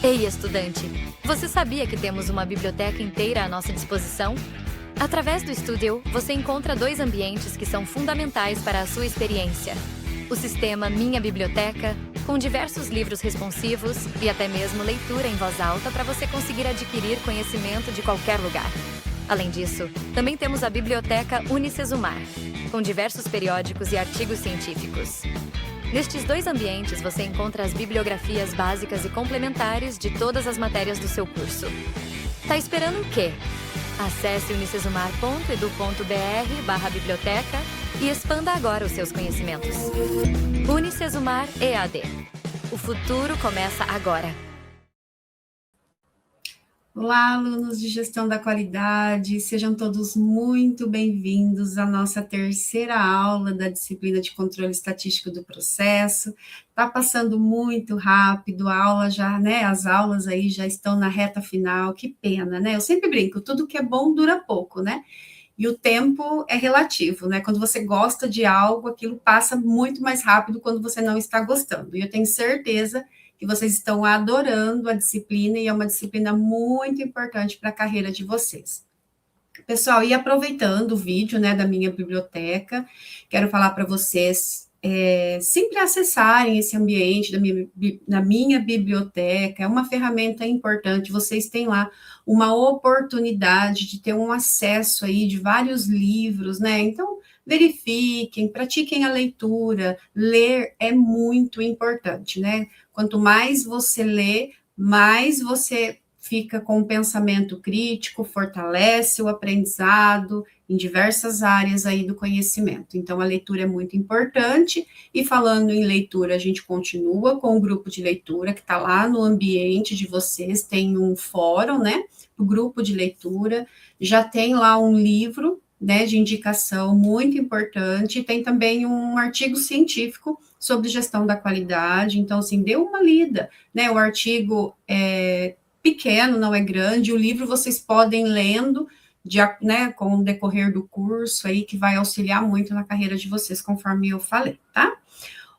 Ei, estudante! Você sabia que temos uma biblioteca inteira à nossa disposição? Através do Studio, você encontra 2 ambientes que são fundamentais para a sua experiência. O sistema Minha Biblioteca, com diversos livros responsivos e até mesmo leitura em voz alta para você conseguir adquirir conhecimento de qualquer lugar. Além disso, também temos a Biblioteca Unicesumar, com diversos periódicos e artigos científicos. Nestes 2 ambientes, você encontra as bibliografias básicas e complementares de todas as matérias do seu curso. Tá esperando o quê? Acesse unicesumar.edu.br/biblioteca e expanda agora os seus conhecimentos. Unicesumar EAD. O futuro começa agora. Olá, alunos de Gestão da Qualidade, sejam todos muito bem-vindos à nossa terceira aula da disciplina de Controle Estatístico do Processo. Está passando muito rápido, a aula já, né, as aulas aí já estão na reta final, que pena, né? Eu sempre brinco, tudo que é bom dura pouco, né? E o tempo é relativo, né? Quando você gosta de algo, aquilo passa muito mais rápido quando você não está gostando. E eu tenho certeza que vocês estão adorando a disciplina e é uma disciplina muito importante para a carreira de vocês. Pessoal, e aproveitando o vídeo, né, da minha biblioteca, quero falar para vocês sempre acessarem esse ambiente da minha biblioteca, é uma ferramenta importante, vocês têm lá uma oportunidade de ter um acesso aí de vários livros, né, então verifiquem, pratiquem a leitura, ler é muito importante, né, quanto mais você lê, mais você fica com um pensamento crítico, fortalece o aprendizado em diversas áreas aí do conhecimento. Então, a leitura é muito importante, e falando em leitura, a gente continua com o grupo de leitura, que está lá no ambiente de vocês, tem um fórum, né, o grupo de leitura, já tem lá um livro, né, de indicação muito importante, tem também um artigo científico sobre gestão da qualidade, então, assim, dê uma lida, né, o artigo pequeno, não é grande, o livro vocês podem lendo, né, com o decorrer do curso aí, que vai auxiliar muito na carreira de vocês, conforme eu falei, tá?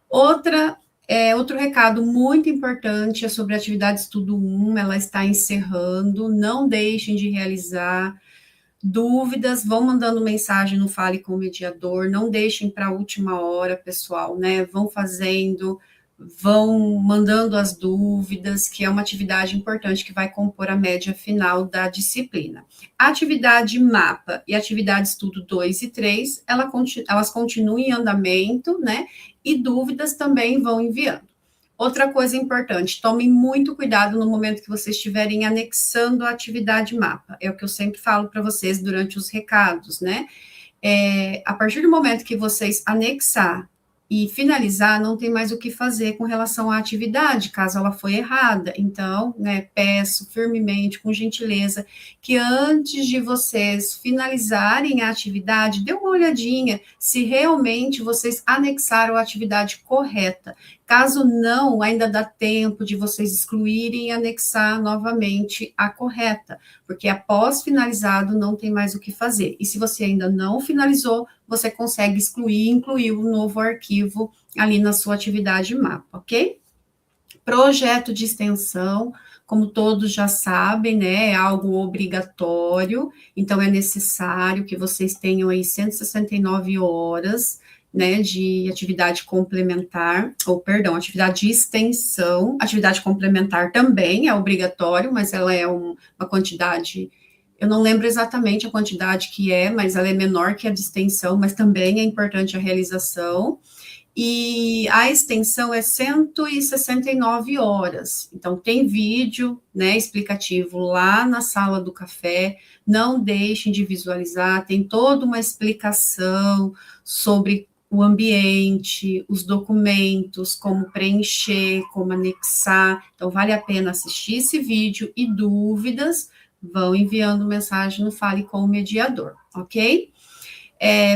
Outro recado muito importante é sobre a atividade estudo 1, ela está encerrando, não deixem de realizar. Dúvidas, vão mandando mensagem no Fale com o Mediador, não deixem para a última hora, pessoal, né? Vão fazendo, vão mandando as dúvidas, que é uma atividade importante que vai compor a média final da disciplina. A atividade mapa e a atividade estudo 2 e 3, elas continuam em andamento, né? E dúvidas também vão enviando. Outra coisa importante, tomem muito cuidado no momento que vocês estiverem anexando a atividade mapa. É o que eu sempre falo para vocês durante os recados, né? A partir do momento que vocês anexar e finalizar, não tem mais o que fazer com relação à atividade, caso ela foi errada. Então, né, peço firmemente, com gentileza, que antes de vocês finalizarem a atividade, dê uma olhadinha se realmente vocês anexaram a atividade correta. Caso não, ainda dá tempo de vocês excluírem e anexar novamente a correta, porque após finalizado não tem mais o que fazer. E se você ainda não finalizou, você consegue excluir e incluir um novo arquivo ali na sua atividade mapa, ok? Projeto de extensão, como todos já sabem, né, é algo obrigatório, então é necessário que vocês tenham aí 169 horas, né, de atividade complementar, atividade de extensão. Atividade complementar também é obrigatório, mas ela é uma quantidade, eu não lembro exatamente a quantidade que é, mas ela é menor que a de extensão, mas também é importante a realização. E a extensão é 169 horas. Então, tem vídeo, né, explicativo lá na sala do café. Não deixem de visualizar, tem toda uma explicação sobre o ambiente, os documentos, como preencher, como anexar. Então, vale a pena assistir esse vídeo, e dúvidas, vão enviando mensagem no Fale com o Mediador, ok?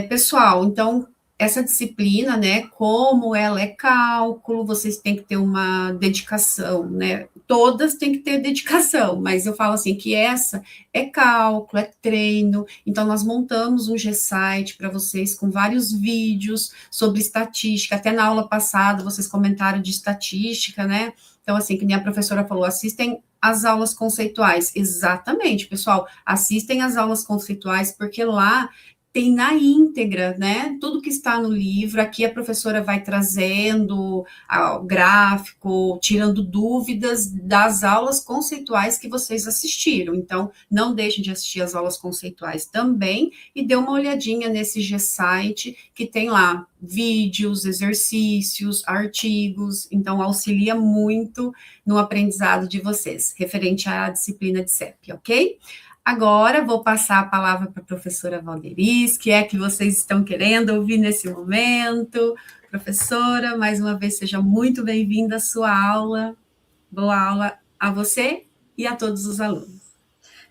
Pessoal, então, essa disciplina, né, como ela é cálculo, vocês têm que ter uma dedicação, né, todas têm que ter dedicação, mas eu falo assim, que essa é cálculo, é treino, então nós montamos um G-Site para vocês com vários vídeos sobre estatística, até na aula passada vocês comentaram de estatística, né, então assim, que nem a professora falou, assistem as aulas conceituais, exatamente, pessoal, assistem as aulas conceituais, porque lá tem na íntegra, né? Tudo que está no livro. Aqui a professora vai trazendo o gráfico, tirando dúvidas das aulas conceituais que vocês assistiram. Então, não deixem de assistir as aulas conceituais também e dê uma olhadinha nesse G-Site que tem lá vídeos, exercícios, artigos. Então, auxilia muito no aprendizado de vocês, referente à disciplina de CEP, ok? Agora vou passar a palavra para a professora Valderis, que é a que vocês estão querendo ouvir nesse momento. Professora, mais uma vez, seja muito bem-vinda à sua aula. Boa aula a você e a todos os alunos.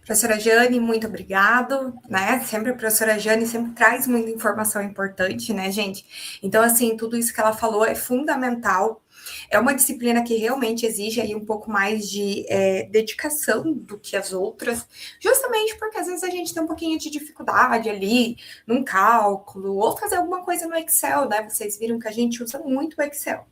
Professora Jane, muito obrigado, né? Sempre a professora Jane sempre traz muita informação importante, né, gente? Então, assim, tudo isso que ela falou é fundamental. É uma disciplina que realmente exige aí um pouco mais de dedicação do que as outras, justamente porque às vezes a gente tem um pouquinho de dificuldade ali num cálculo, ou fazer alguma coisa no Excel, né? Vocês viram que a gente usa muito o Excel.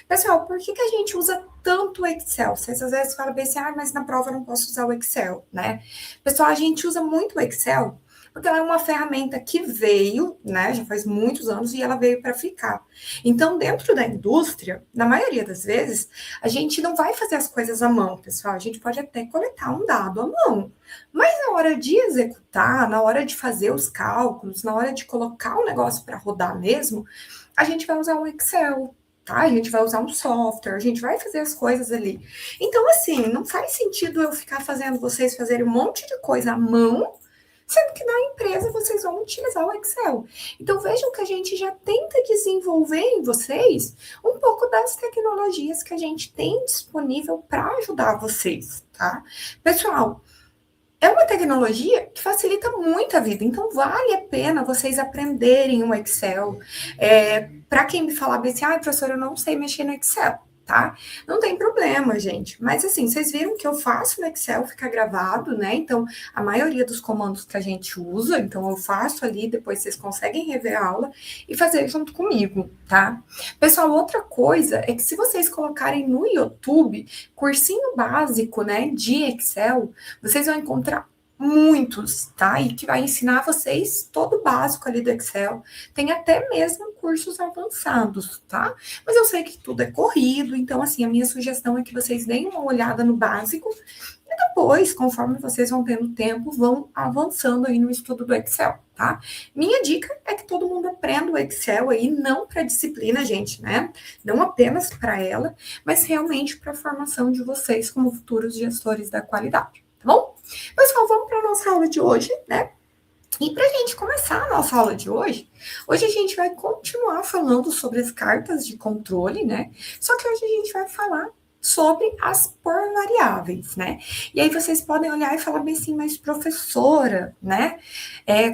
Pessoal, por que a gente usa tanto o Excel? Vocês às vezes falam bem assim, mas na prova eu não posso usar o Excel, né? Pessoal, a gente usa muito o Excel porque ela é uma ferramenta que veio, né, já faz muitos anos, e ela veio para ficar. Então, dentro da indústria, na maioria das vezes, a gente não vai fazer as coisas à mão, pessoal. A gente pode até coletar um dado à mão, mas na hora de executar, na hora de fazer os cálculos, na hora de colocar o negócio para rodar mesmo, a gente vai usar um Excel, tá? A gente vai usar um software, a gente vai fazer as coisas ali. Então, assim, não faz sentido eu ficar fazendo vocês fazerem um monte de coisa à mão, sendo que na empresa vocês vão utilizar o Excel. Então, vejam que a gente já tenta desenvolver em vocês um pouco das tecnologias que a gente tem disponível para ajudar vocês, tá? Pessoal, é uma tecnologia que facilita muito a vida, então vale a pena vocês aprenderem o Excel. Para quem me falar bem assim, professora, eu não sei mexer no Excel, tá? Não tem problema, gente. Mas assim, vocês viram que eu faço no Excel, fica gravado, né? Então, a maioria dos comandos que a gente usa, então eu faço ali, depois vocês conseguem rever a aula e fazer junto comigo, tá? Pessoal, outra coisa é que se vocês colocarem no YouTube, cursinho básico, né, de Excel, vocês vão encontrar muitos, tá? E que vai ensinar vocês todo o básico ali do Excel. Tem até mesmo cursos avançados, tá? Mas eu sei que tudo é corrido, então, assim, a minha sugestão é que vocês deem uma olhada no básico e depois, conforme vocês vão tendo tempo, vão avançando aí no estudo do Excel, tá? Minha dica é que todo mundo aprenda o Excel aí, não para disciplina, gente, né? Não apenas para ela, mas realmente para a formação de vocês como futuros gestores da qualidade, tá bom? Pessoal, vamos para a nossa aula de hoje, né? E para a gente começar a nossa aula de hoje, hoje a gente vai continuar falando sobre as cartas de controle, né? Só que hoje a gente vai falar sobre as por variáveis, né? E aí vocês podem olhar e falar bem assim, mas professora, né?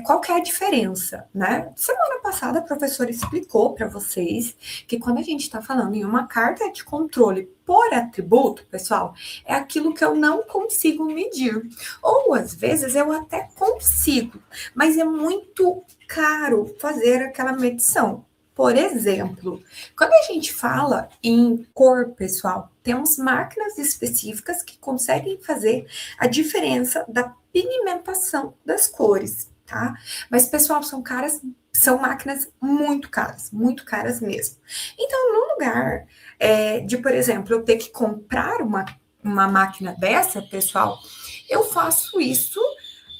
Qual que é a diferença, né? Semana passada a professora explicou para vocês que quando a gente está falando em uma carta de controle por atributo, pessoal, é aquilo que eu não consigo medir. Ou às vezes eu até consigo, mas é muito caro fazer aquela medição. Por exemplo, quando a gente fala em cor, pessoal, temos máquinas específicas que conseguem fazer a diferença da pigmentação das cores, tá? Mas, pessoal, são máquinas muito caras mesmo. Então, no lugar de, por exemplo, eu ter que comprar uma máquina dessa, pessoal, eu faço isso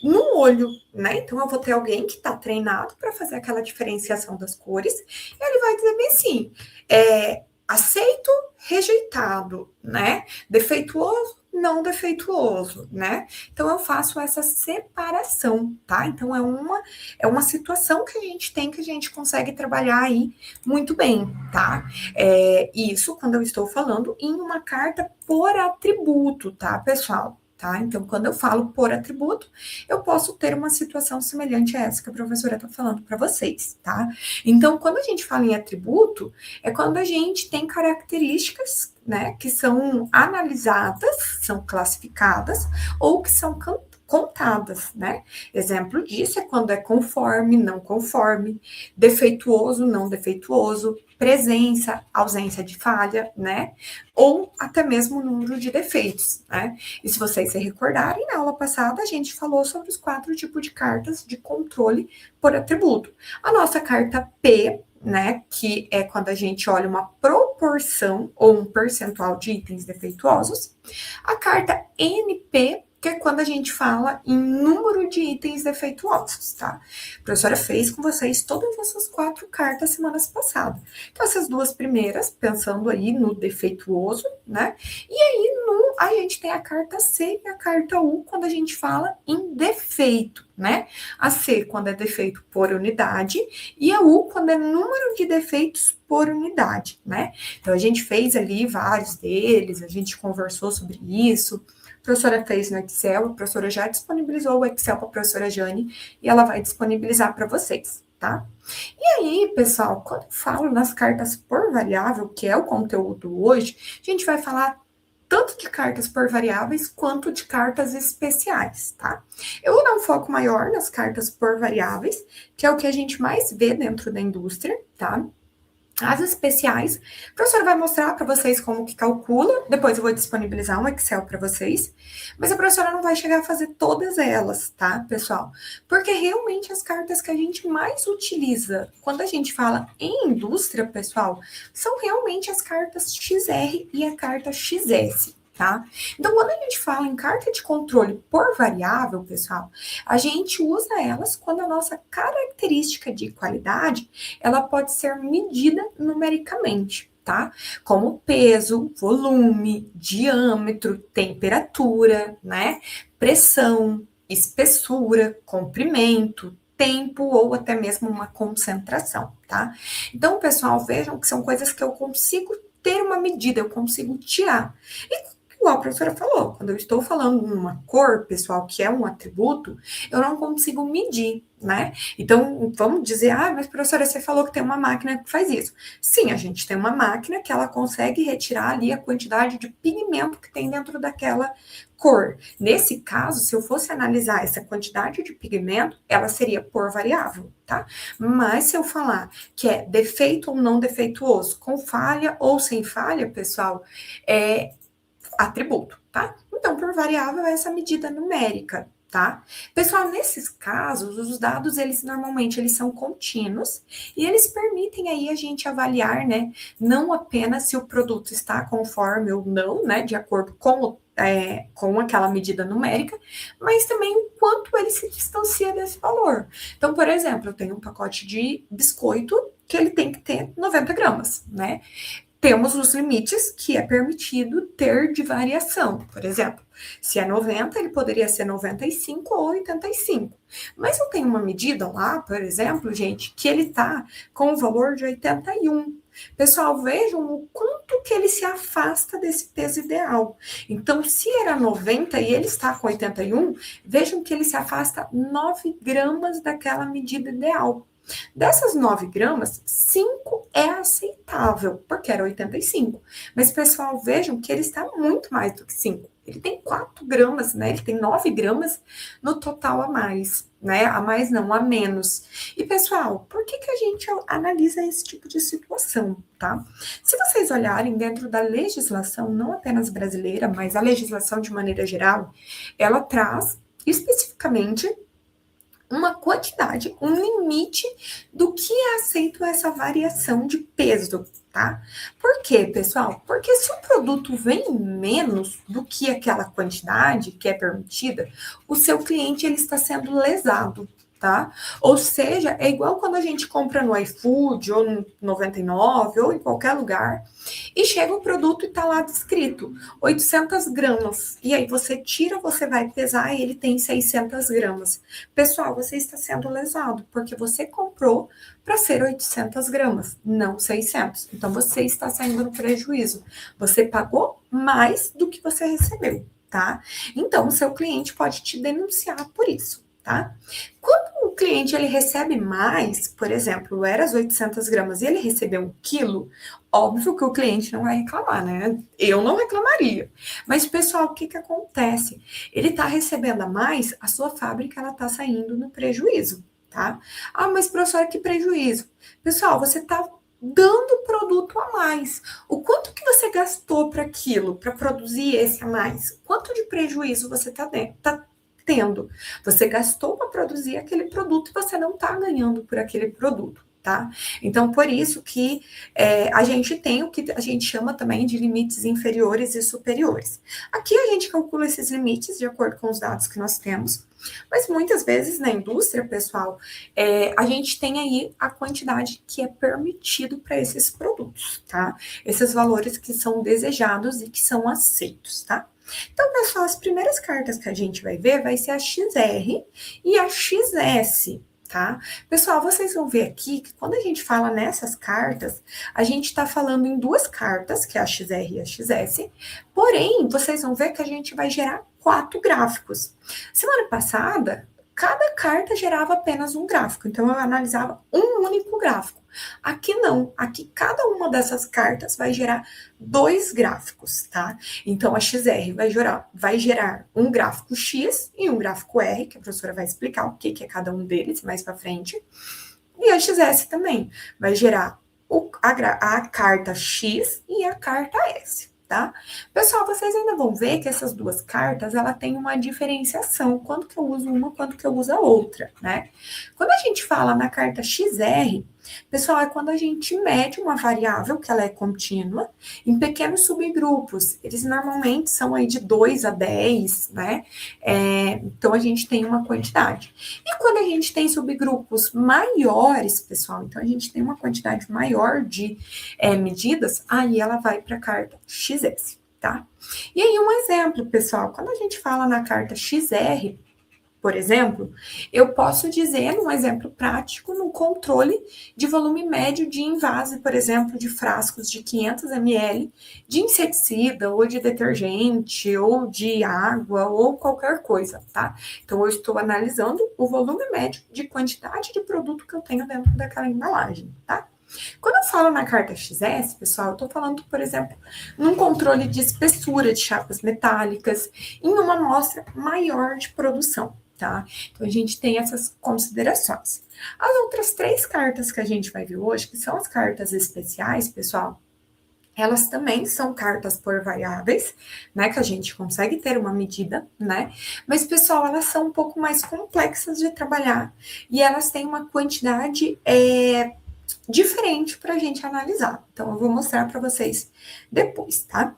no olho, né? Então, eu vou ter alguém que está treinado para fazer aquela diferenciação das cores, e ele vai dizer bem assim, aceito, rejeitado, né? Defeituoso, não defeituoso, né? Então, eu faço essa separação, tá? Então, é uma situação que a gente tem, que a gente consegue trabalhar aí muito bem, tá? Isso quando eu estou falando em uma carta por atributo, tá, pessoal? tá? Então, quando eu falo por atributo, eu posso ter uma situação semelhante a essa que a professora está falando para vocês, tá? Então, quando a gente fala em atributo, é quando a gente tem características, né, que são analisadas, são classificadas, ou que são contadas, né? Exemplo disso é quando é conforme, não conforme, defeituoso, não defeituoso, presença, ausência de falha, né? Ou até mesmo o número de defeitos, né? E se vocês se recordarem, na aula passada a gente falou sobre os 4 tipos de cartas de controle por atributo. A nossa carta P, né, que é quando a gente olha uma proporção ou um percentual de itens defeituosos. A carta NP, que é quando a gente fala em número de itens defeituosos, tá? A professora fez com vocês todas essas 4 cartas semanas passadas. Então, essas 2 primeiras, pensando aí no defeituoso, né? E aí, a gente tem a carta C e a carta U, quando a gente fala em defeito, né? A C, quando é defeito por unidade, e a U, quando é número de defeitos por unidade, né? Então, a gente fez ali vários deles, a gente conversou sobre isso. A professora fez no Excel, a professora já disponibilizou o Excel para a professora Jane e ela vai disponibilizar para vocês, tá? E aí, pessoal, quando eu falo nas cartas por variável, que é o conteúdo hoje, a gente vai falar tanto de cartas por variáveis quanto de cartas especiais, tá? Eu vou dar um foco maior nas cartas por variáveis, que é o que a gente mais vê dentro da indústria, tá? As especiais, a professora vai mostrar para vocês como que calcula, depois eu vou disponibilizar um Excel para vocês, mas a professora não vai chegar a fazer todas elas, tá, pessoal? Porque realmente as cartas que a gente mais utiliza quando a gente fala em indústria, pessoal, são realmente as cartas XR e a carta XS. Tá? Então, quando a gente fala em carta de controle por variável, pessoal, a gente usa elas quando a nossa característica de qualidade, ela pode ser medida numericamente, tá? Como peso, volume, diâmetro, temperatura, né? Pressão, espessura, comprimento, tempo ou até mesmo uma concentração, tá? Então, pessoal, vejam que são coisas que eu consigo ter uma medida, eu consigo tirar. E igual a professora falou, quando eu estou falando numa cor, pessoal, que é um atributo, eu não consigo medir, né? Então, vamos dizer, mas professora, você falou que tem uma máquina que faz isso. Sim, a gente tem uma máquina que ela consegue retirar ali a quantidade de pigmento que tem dentro daquela cor. Nesse caso, se eu fosse analisar essa quantidade de pigmento, ela seria por variável, tá? Mas se eu falar que é defeito ou não defeituoso, com falha ou sem falha, pessoal, é atributo, tá? Então, por variável, é essa medida numérica, tá? Pessoal, nesses casos, os dados, eles normalmente, eles são contínuos e eles permitem aí a gente avaliar, né, não apenas se o produto está conforme ou não, né, de acordo com aquela medida numérica, mas também o quanto ele se distancia desse valor. Então, por exemplo, eu tenho um pacote de biscoito que ele tem que ter 90 gramas, né? Temos os limites que é permitido ter de variação. Por exemplo, se é 90, ele poderia ser 95 ou 85. Mas eu tenho uma medida lá, por exemplo, gente, que ele está com o valor de 81. Pessoal, vejam o quanto que ele se afasta desse peso ideal. Então, se era 90 e ele está com 81, vejam que ele se afasta 9 gramas daquela medida ideal. Dessas 9 gramas, 5 é aceitável, porque era 85. Mas, pessoal, vejam que ele está muito mais do que 5. Ele tem 4 gramas, né? Ele tem 9 gramas no total a mais, né? A mais não, a menos. E, pessoal, por que a gente analisa esse tipo de situação, tá? Se vocês olharem dentro da legislação, não apenas brasileira, mas a legislação de maneira geral, ela traz especificamente uma quantidade, um limite do que é aceito essa variação de peso, tá? Por quê, pessoal? Porque se o produto vem menos do que aquela quantidade que é permitida, o seu cliente ele está sendo lesado, tá? Ou seja, é igual quando a gente compra no iFood ou no 99 ou em qualquer lugar e chega o produto e tá lá descrito 800 gramas. E aí você tira, você vai pesar e ele tem 600 gramas. Pessoal, você está sendo lesado porque você comprou para ser 800 gramas, não 600. Então você está saindo no prejuízo. Você pagou mais do que você recebeu. tá? Então, o seu cliente pode te denunciar por isso, tá? Quando o cliente ele recebe mais, por exemplo, era as 800 gramas e ele recebeu 1 quilo, óbvio que o cliente não vai reclamar, né? Eu não reclamaria. Mas, pessoal, o que que acontece? Ele tá recebendo a mais, a sua fábrica, ela tá saindo no prejuízo, tá? Ah, mas, professora, que prejuízo? Pessoal, você tá dando produto a mais. O quanto que você gastou para aquilo, para produzir esse a mais? Quanto de prejuízo você tá tendo? Você gastou para produzir aquele produto e você não está ganhando por aquele produto, tá? Então, por isso que a gente tem o que a gente chama também de limites inferiores e superiores. Aqui a gente calcula esses limites de acordo com os dados que nós temos, mas muitas vezes na indústria, pessoal, a gente tem aí a quantidade que é permitido para esses produtos, tá? Esses valores que são desejados e que são aceitos, tá? Então, pessoal, as primeiras cartas que a gente vai ver vai ser a XR e a XS, tá? Pessoal, vocês vão ver aqui que quando a gente fala nessas cartas, a gente está falando em 2 cartas, que é a XR e a XS, porém, vocês vão ver que a gente vai gerar 4 gráficos. Semana passada, cada carta gerava apenas um gráfico, então eu analisava um único gráfico. Aqui não, aqui cada uma dessas cartas vai gerar 2 gráficos, tá? Então a XR vai gerar um gráfico X e um gráfico R, que a professora vai explicar o que é cada um deles mais para frente. E a XS também vai gerar a carta X e a carta S. Tá? Pessoal, vocês ainda vão ver que essas 2 cartas, ela tem uma diferenciação, quando que eu uso uma, quando que eu uso a outra, né? Quando a gente fala na carta XR, pessoal, é quando a gente mede uma variável, que ela é contínua, em pequenos subgrupos, eles normalmente são aí de 2 a 10, né? Então, a gente tem uma quantidade. E quando a gente tem subgrupos maiores, pessoal, então a gente tem uma quantidade maior de medidas, aí ela vai para a carta XS, tá? E aí, um exemplo, pessoal, quando a gente fala na carta XR, por exemplo, eu posso dizer, num exemplo prático, no controle de volume médio de invase, por exemplo, de frascos de 500 ml de inseticida, ou de detergente, ou de água, ou qualquer coisa, tá? Então, eu estou analisando o volume médio de quantidade de produto que eu tenho dentro daquela embalagem, tá? Quando eu falo na carta XS, pessoal, eu estou falando, por exemplo, num controle de espessura de chapas metálicas, em uma amostra maior de produção, tá? Então, a gente tem essas considerações. As outras 3 cartas que a gente vai ver hoje, que são as cartas especiais, pessoal, elas também são cartas por variáveis, né, que a gente consegue ter uma medida, né, mas, pessoal, elas são um pouco mais complexas de trabalhar e elas têm uma quantidade diferente para a gente analisar. Então, eu vou mostrar para vocês depois, tá?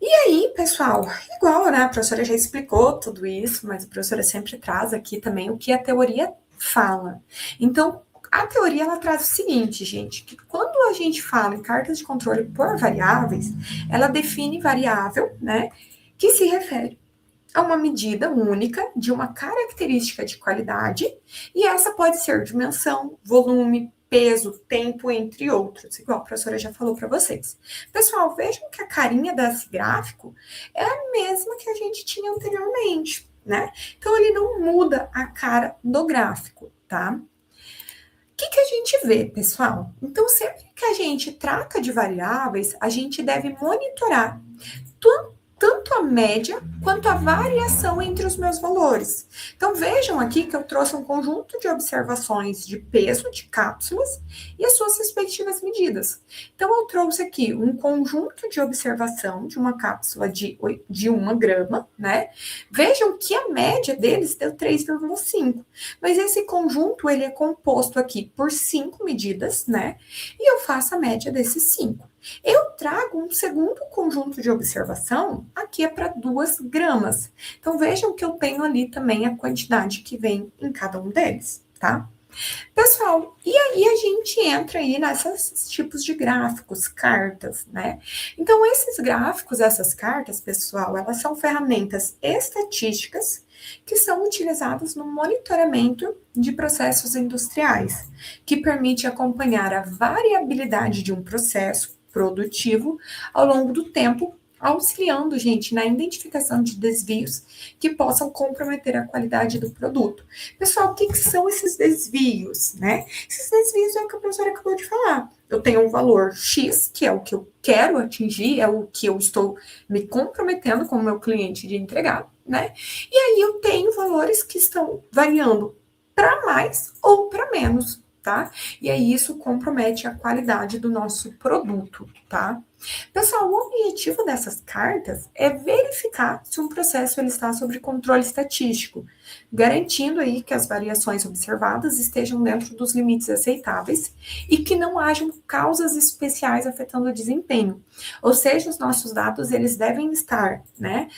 E aí, pessoal, igual, né, a professora já explicou tudo isso, mas a professora sempre traz aqui também o que a teoria fala. Então, a teoria, ela traz o seguinte, gente, que quando a gente fala em cartas de controle por variáveis, ela define variável, né, que se refere a uma medida única de uma característica de qualidade, e essa pode ser dimensão, volume, peso, tempo, entre outros, igual a professora já falou para vocês. Pessoal, vejam que a carinha desse gráfico é a mesma que a gente tinha anteriormente, né? Então, ele não muda a cara do gráfico, tá? O que a gente vê, pessoal? Então, sempre que a gente trata de variáveis, a gente deve monitorar tanto a média quanto a variação entre os meus valores. Então, vejam aqui que eu trouxe um conjunto de observações de peso de cápsulas e as suas respectivas medidas. Então, eu trouxe aqui um conjunto de observação de uma cápsula de 1 grama, né? Vejam que a média deles deu 3,5. Mas esse conjunto, ele é composto aqui por 5 medidas, né? E eu faço a média desses 5. Eu trago um segundo conjunto de observação, aqui é para 2 gramas. Então, vejam que eu tenho ali também a quantidade que vem em cada um deles, tá? Pessoal, e aí a gente entra aí nesses tipos de gráficos, cartas, né? Então, esses gráficos, essas cartas, pessoal, elas são ferramentas estatísticas que são utilizadas no monitoramento de processos industriais, que permite acompanhar a variabilidade de um processo produtivo ao longo do tempo auxiliando, gente, na identificação de desvios que possam comprometer a qualidade do produto. Pessoal, o que são esses desvios, né? Esses desvios é o que a professora acabou de falar. Eu tenho um valor X, que é o que eu quero atingir, é o que eu estou me comprometendo com o meu cliente de entregar, né? E aí eu tenho valores que estão variando para mais ou para menos, tá? E aí isso compromete a qualidade do nosso produto, tá? Pessoal, o objetivo dessas cartas é verificar se um processo ele está sob controle estatístico, garantindo aí que as variações observadas estejam dentro dos limites aceitáveis e que não hajam causas especiais afetando o desempenho. Ou seja, os nossos dados eles devem estar, né,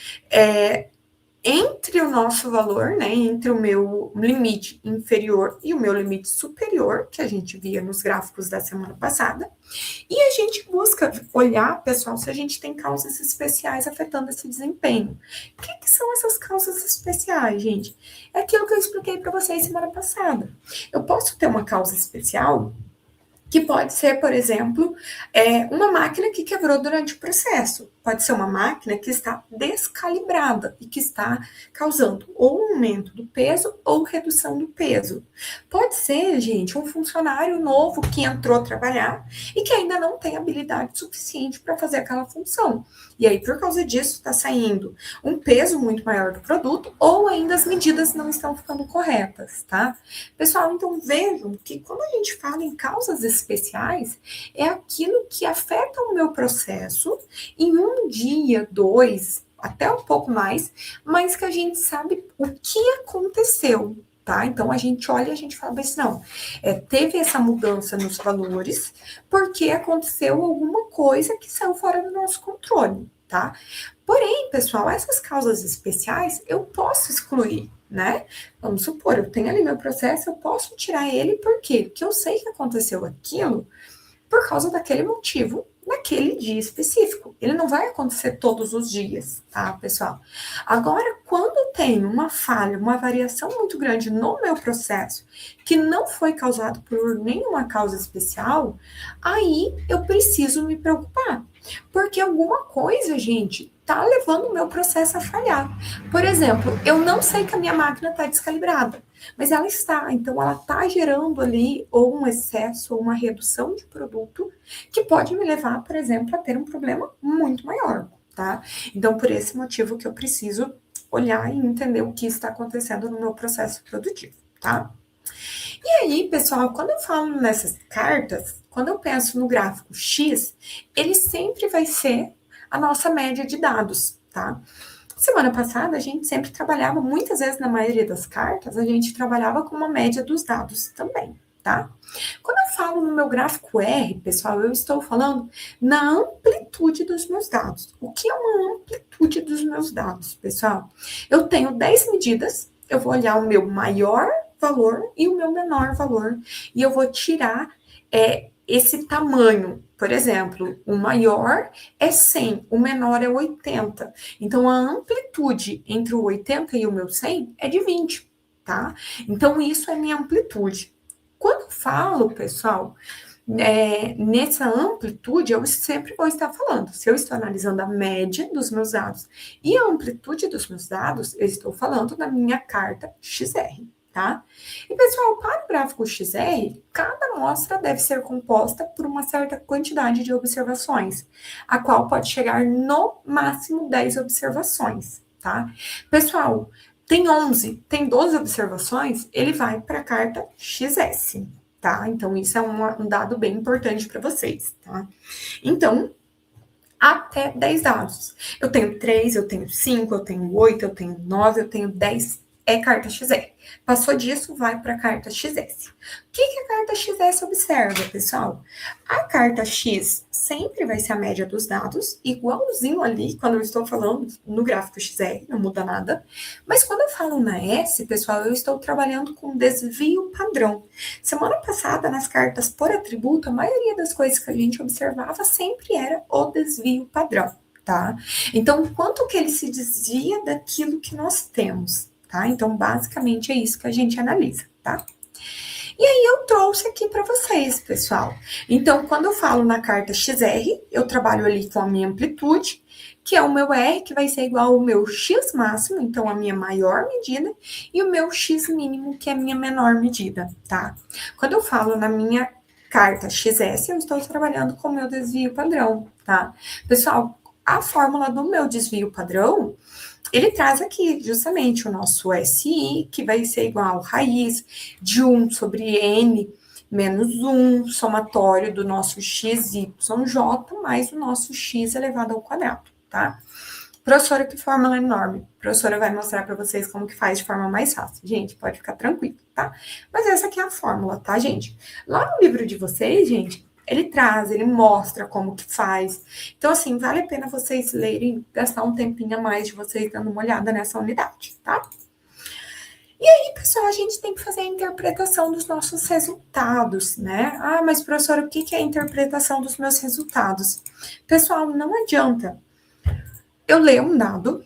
entre o nosso valor, né, entre o meu limite inferior e o meu limite superior, que a gente via nos gráficos da semana passada, e a gente busca olhar, pessoal, se a gente tem causas especiais afetando esse desempenho. O que são essas causas especiais, gente? É aquilo que eu expliquei para vocês semana passada. Eu posso ter uma causa especial que pode ser, por exemplo, uma máquina que quebrou durante o processo. Pode ser uma máquina que está descalibrada e que está causando ou aumento do peso ou redução do peso. Pode ser, gente, um funcionário novo que entrou a trabalhar e que ainda não tem habilidade suficiente para fazer aquela função. E aí, por causa disso, está saindo um peso muito maior do produto ou ainda as medidas não estão ficando corretas, tá? Pessoal, então vejam que quando a gente fala em causas especiais, é aquilo que afeta o meu processo em um dia, 2, até um pouco mais, mas que a gente sabe o que aconteceu, tá? Então a gente olha e a gente fala assim, não, teve essa mudança nos valores porque aconteceu alguma coisa que saiu fora do nosso controle, tá? Porém, pessoal, essas causas especiais eu posso excluir, né? Vamos supor, eu tenho ali meu processo, eu posso tirar ele, por quê? Porque eu sei que aconteceu aquilo por causa daquele motivo, naquele dia específico. Ele não vai acontecer todos os dias, tá, pessoal? Agora, quando tem uma falha, uma variação muito grande no meu processo, que não foi causado por nenhuma causa especial, aí eu preciso me preocupar. Porque alguma coisa, gente, tá levando o meu processo a falhar. Por exemplo, eu não sei que a minha máquina está descalibrada, mas ela está, então ela está gerando ali ou um excesso ou uma redução de produto que pode me levar, por exemplo, a ter um problema muito maior, tá? Então, por esse motivo que eu preciso olhar e entender o que está acontecendo no meu processo produtivo, tá? E aí, pessoal, quando eu falo nessas cartas, quando eu penso no gráfico X, ele sempre vai ser a nossa média de dados, tá? Semana passada, a gente sempre trabalhava, muitas vezes na maioria das cartas, a gente trabalhava com uma média dos dados também, tá? Quando eu falo no meu gráfico R, pessoal, eu estou falando na amplitude dos meus dados. O que é uma amplitude dos meus dados, pessoal? Eu tenho 10 medidas, eu vou olhar o meu maior valor e o meu menor valor, e eu vou tirar esse tamanho. Por exemplo, o maior é 100, o menor é 80. Então, a amplitude entre o 80 e o meu 100 é de 20, tá? Então, isso é minha amplitude. Quando eu falo, pessoal, nessa amplitude, eu sempre vou estar falando. Se eu estou analisando a média dos meus dados e a amplitude dos meus dados, eu estou falando na minha carta XR. Tá? E, pessoal, para o gráfico XR, cada amostra deve ser composta por uma certa quantidade de observações, a qual pode chegar no máximo 10 observações, tá? Pessoal, tem 11, tem 12 observações, ele vai para a carta XS, tá? Então, isso é um dado bem importante para vocês, tá? Então, até 10 dados. Eu tenho 3, eu tenho 5, eu tenho 8, eu tenho 9, eu tenho 10, é carta XR. Passou disso, vai para a carta XS. O que a carta XS observa, pessoal? A carta X sempre vai ser a média dos dados, igualzinho ali, quando eu estou falando no gráfico XR, não muda nada. Mas quando eu falo na S, pessoal, eu estou trabalhando com desvio padrão. Semana passada, nas cartas por atributo, a maioria das coisas que a gente observava sempre era o desvio padrão, tá? Então, quanto que ele se desvia daquilo que nós temos? Tá? Então, basicamente, é isso que a gente analisa, tá? E aí eu trouxe aqui para vocês, pessoal. Então, quando eu falo na carta XR, eu trabalho ali com a minha amplitude, que é o meu R, que vai ser igual ao meu X máximo, então a minha maior medida, e o meu X mínimo, que é a minha menor medida, tá? Quando eu falo na minha carta XS, eu estou trabalhando com o meu desvio padrão, tá? Pessoal, a fórmula do meu desvio padrão, ele traz aqui justamente o nosso SI, que vai ser igual a raiz de 1 sobre N menos 1, somatório do nosso XYJ mais o nosso X elevado ao quadrado, tá? Professora, que fórmula enorme. A professora vai mostrar para vocês como que faz de forma mais fácil. Gente, pode ficar tranquilo, tá? Mas essa aqui é a fórmula, tá, gente? Lá no livro de vocês, gente, ele traz, ele mostra como que faz. Então, assim, vale a pena vocês lerem, gastar um tempinho a mais de vocês dando uma olhada nessa unidade, tá? E aí, pessoal, a gente tem que fazer a interpretação dos nossos resultados, né? Ah, mas professora, o que é a interpretação dos meus resultados? Pessoal, não adianta eu ler um dado,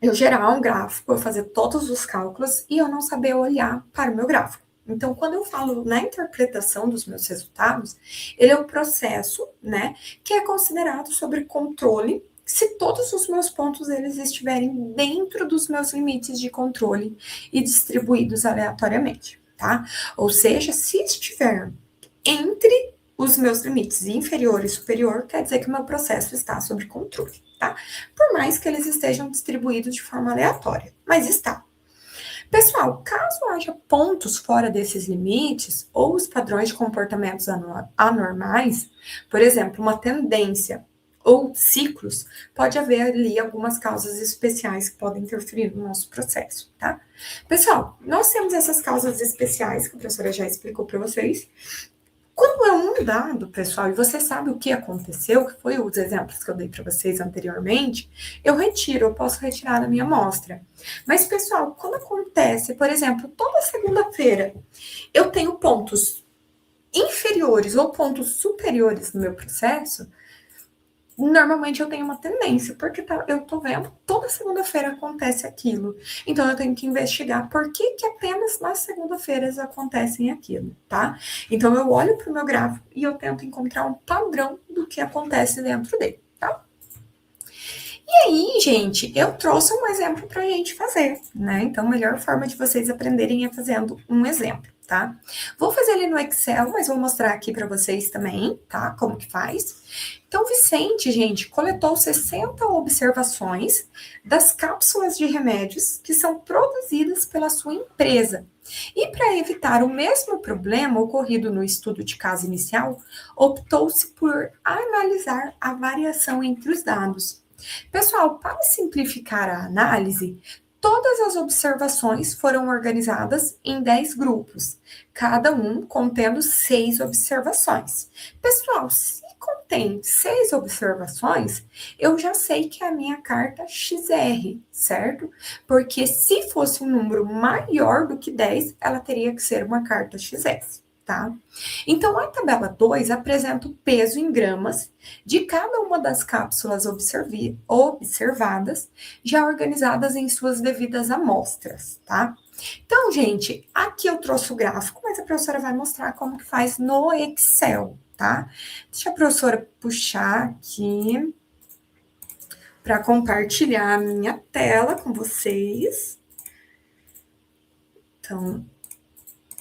eu gerar um gráfico, eu fazer todos os cálculos e eu não saber olhar para o meu gráfico. Então, quando eu falo na interpretação dos meus resultados, ele é um processo, né, que é considerado sobre controle se todos os meus pontos eles estiverem dentro dos meus limites de controle e distribuídos aleatoriamente, tá? Ou seja, se estiver entre os meus limites inferior e superior, quer dizer que o meu processo está sob controle, tá? Por mais que eles estejam distribuídos de forma aleatória, mas está. Pessoal, caso haja pontos fora desses limites ou os padrões de comportamentos anormais, por exemplo, uma tendência ou ciclos, pode haver ali algumas causas especiais que podem interferir no nosso processo, tá? Pessoal, nós temos essas causas especiais que a professora já explicou para vocês. Quando é um dado, pessoal, e você sabe o que aconteceu, que foi os exemplos que eu dei para vocês anteriormente, eu posso retirar da minha amostra. Mas, pessoal, quando acontece, por exemplo, toda segunda-feira, eu tenho pontos inferiores ou pontos superiores no meu processo, normalmente eu tenho uma tendência, porque eu tô vendo, toda segunda-feira acontece aquilo. Então, eu tenho que investigar por que apenas nas segunda-feiras acontecem aquilo, tá? Então, eu olho para o meu gráfico e eu tento encontrar um padrão do que acontece dentro dele, tá? E aí, gente, eu trouxe um exemplo para a gente fazer, né? Então, a melhor forma de vocês aprenderem é fazendo um exemplo, tá? Vou fazer ele no Excel, mas vou mostrar aqui para vocês também, tá? Como que faz. Então, Vicente, gente, coletou 60 observações das cápsulas de remédios que são produzidas pela sua empresa. E para evitar o mesmo problema ocorrido no estudo de caso inicial, optou-se por analisar a variação entre os dados. Pessoal, para simplificar a análise, todas as observações foram organizadas em 10 grupos, cada um contendo 6 observações. Pessoal, se contém 6 observações, eu já sei que é a minha carta XR, certo? Porque se fosse um número maior do que 10, ela teria que ser uma carta XS. Tá? Então, a tabela 2 apresenta o peso em gramas de cada uma das cápsulas observadas, já organizadas em suas devidas amostras, tá? Então, gente, aqui eu trouxe o gráfico, mas a professora vai mostrar como que faz no Excel, tá? Deixa a professora puxar aqui para compartilhar a minha tela com vocês. Então,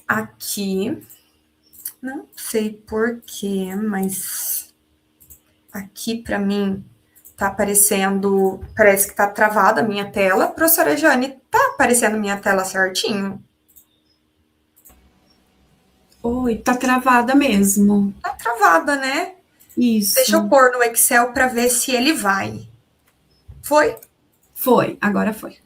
aqui... Não sei porquê, mas aqui para mim tá aparecendo, parece que tá travada a minha tela. Professora Jane, tá aparecendo minha tela certinho? Oi, tá travada mesmo. Tá travada, né? Isso. Deixa eu pôr no Excel para ver se ele vai. Foi? Foi, agora foi.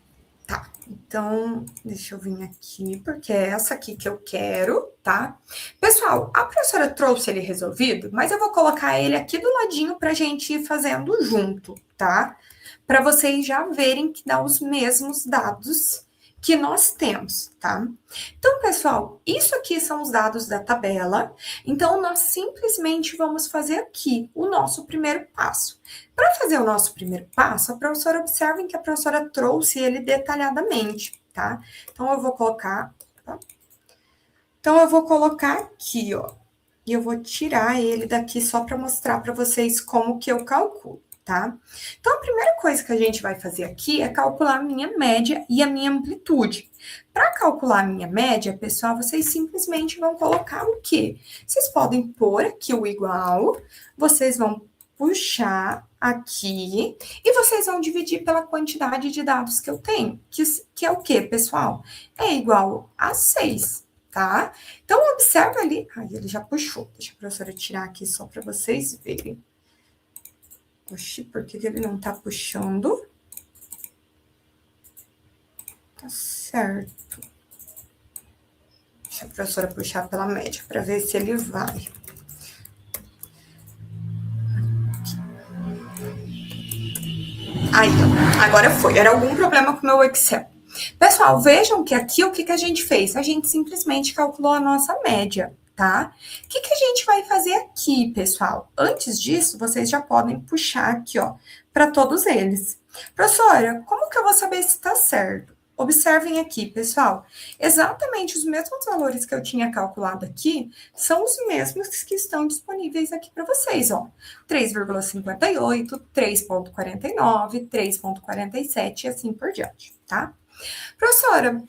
Tá. Então, deixa eu vir aqui, porque é essa aqui que eu quero, tá? Pessoal, a professora trouxe ele resolvido, mas eu vou colocar ele aqui do ladinho pra gente ir fazendo junto, tá? Para vocês já verem que dá os mesmos dados que nós temos, tá? Então, pessoal, isso aqui são os dados da tabela. Então, nós simplesmente vamos fazer aqui o nosso primeiro passo. Para fazer o nosso primeiro passo, a professora, observem que a professora trouxe ele detalhadamente, tá? Então, eu vou colocar... Tá? Então, eu vou colocar aqui, ó. E eu vou tirar ele daqui só para mostrar para vocês como que eu calculo, tá? Então, a primeira coisa que a gente vai fazer aqui é calcular a minha média e a minha amplitude. Para calcular a minha média, pessoal, vocês simplesmente vão colocar o quê? Vocês podem pôr aqui o igual, vocês vão puxar aqui e vocês vão dividir pela quantidade de dados que eu tenho, que é o quê, pessoal? É igual a 6. Tá? Então, observa ali. Ai, ele já puxou. Deixa a professora tirar aqui só para vocês verem. Oxi, por que ele não tá puxando? Tá certo. Deixa a professora puxar pela média para ver se ele vai. Aí, agora foi. Era algum problema com o meu Excel. Pessoal, vejam que aqui o que a gente fez? A gente simplesmente calculou a nossa média, tá? O que a gente vai fazer aqui, pessoal? Antes disso, vocês já podem puxar aqui, ó, para todos eles. Professora, como que eu vou saber se tá certo? Observem aqui, pessoal. Exatamente os mesmos valores que eu tinha calculado aqui são os mesmos que estão disponíveis aqui para vocês, ó. 3,58, 3,49, 3,47 e assim por diante, tá? Professora,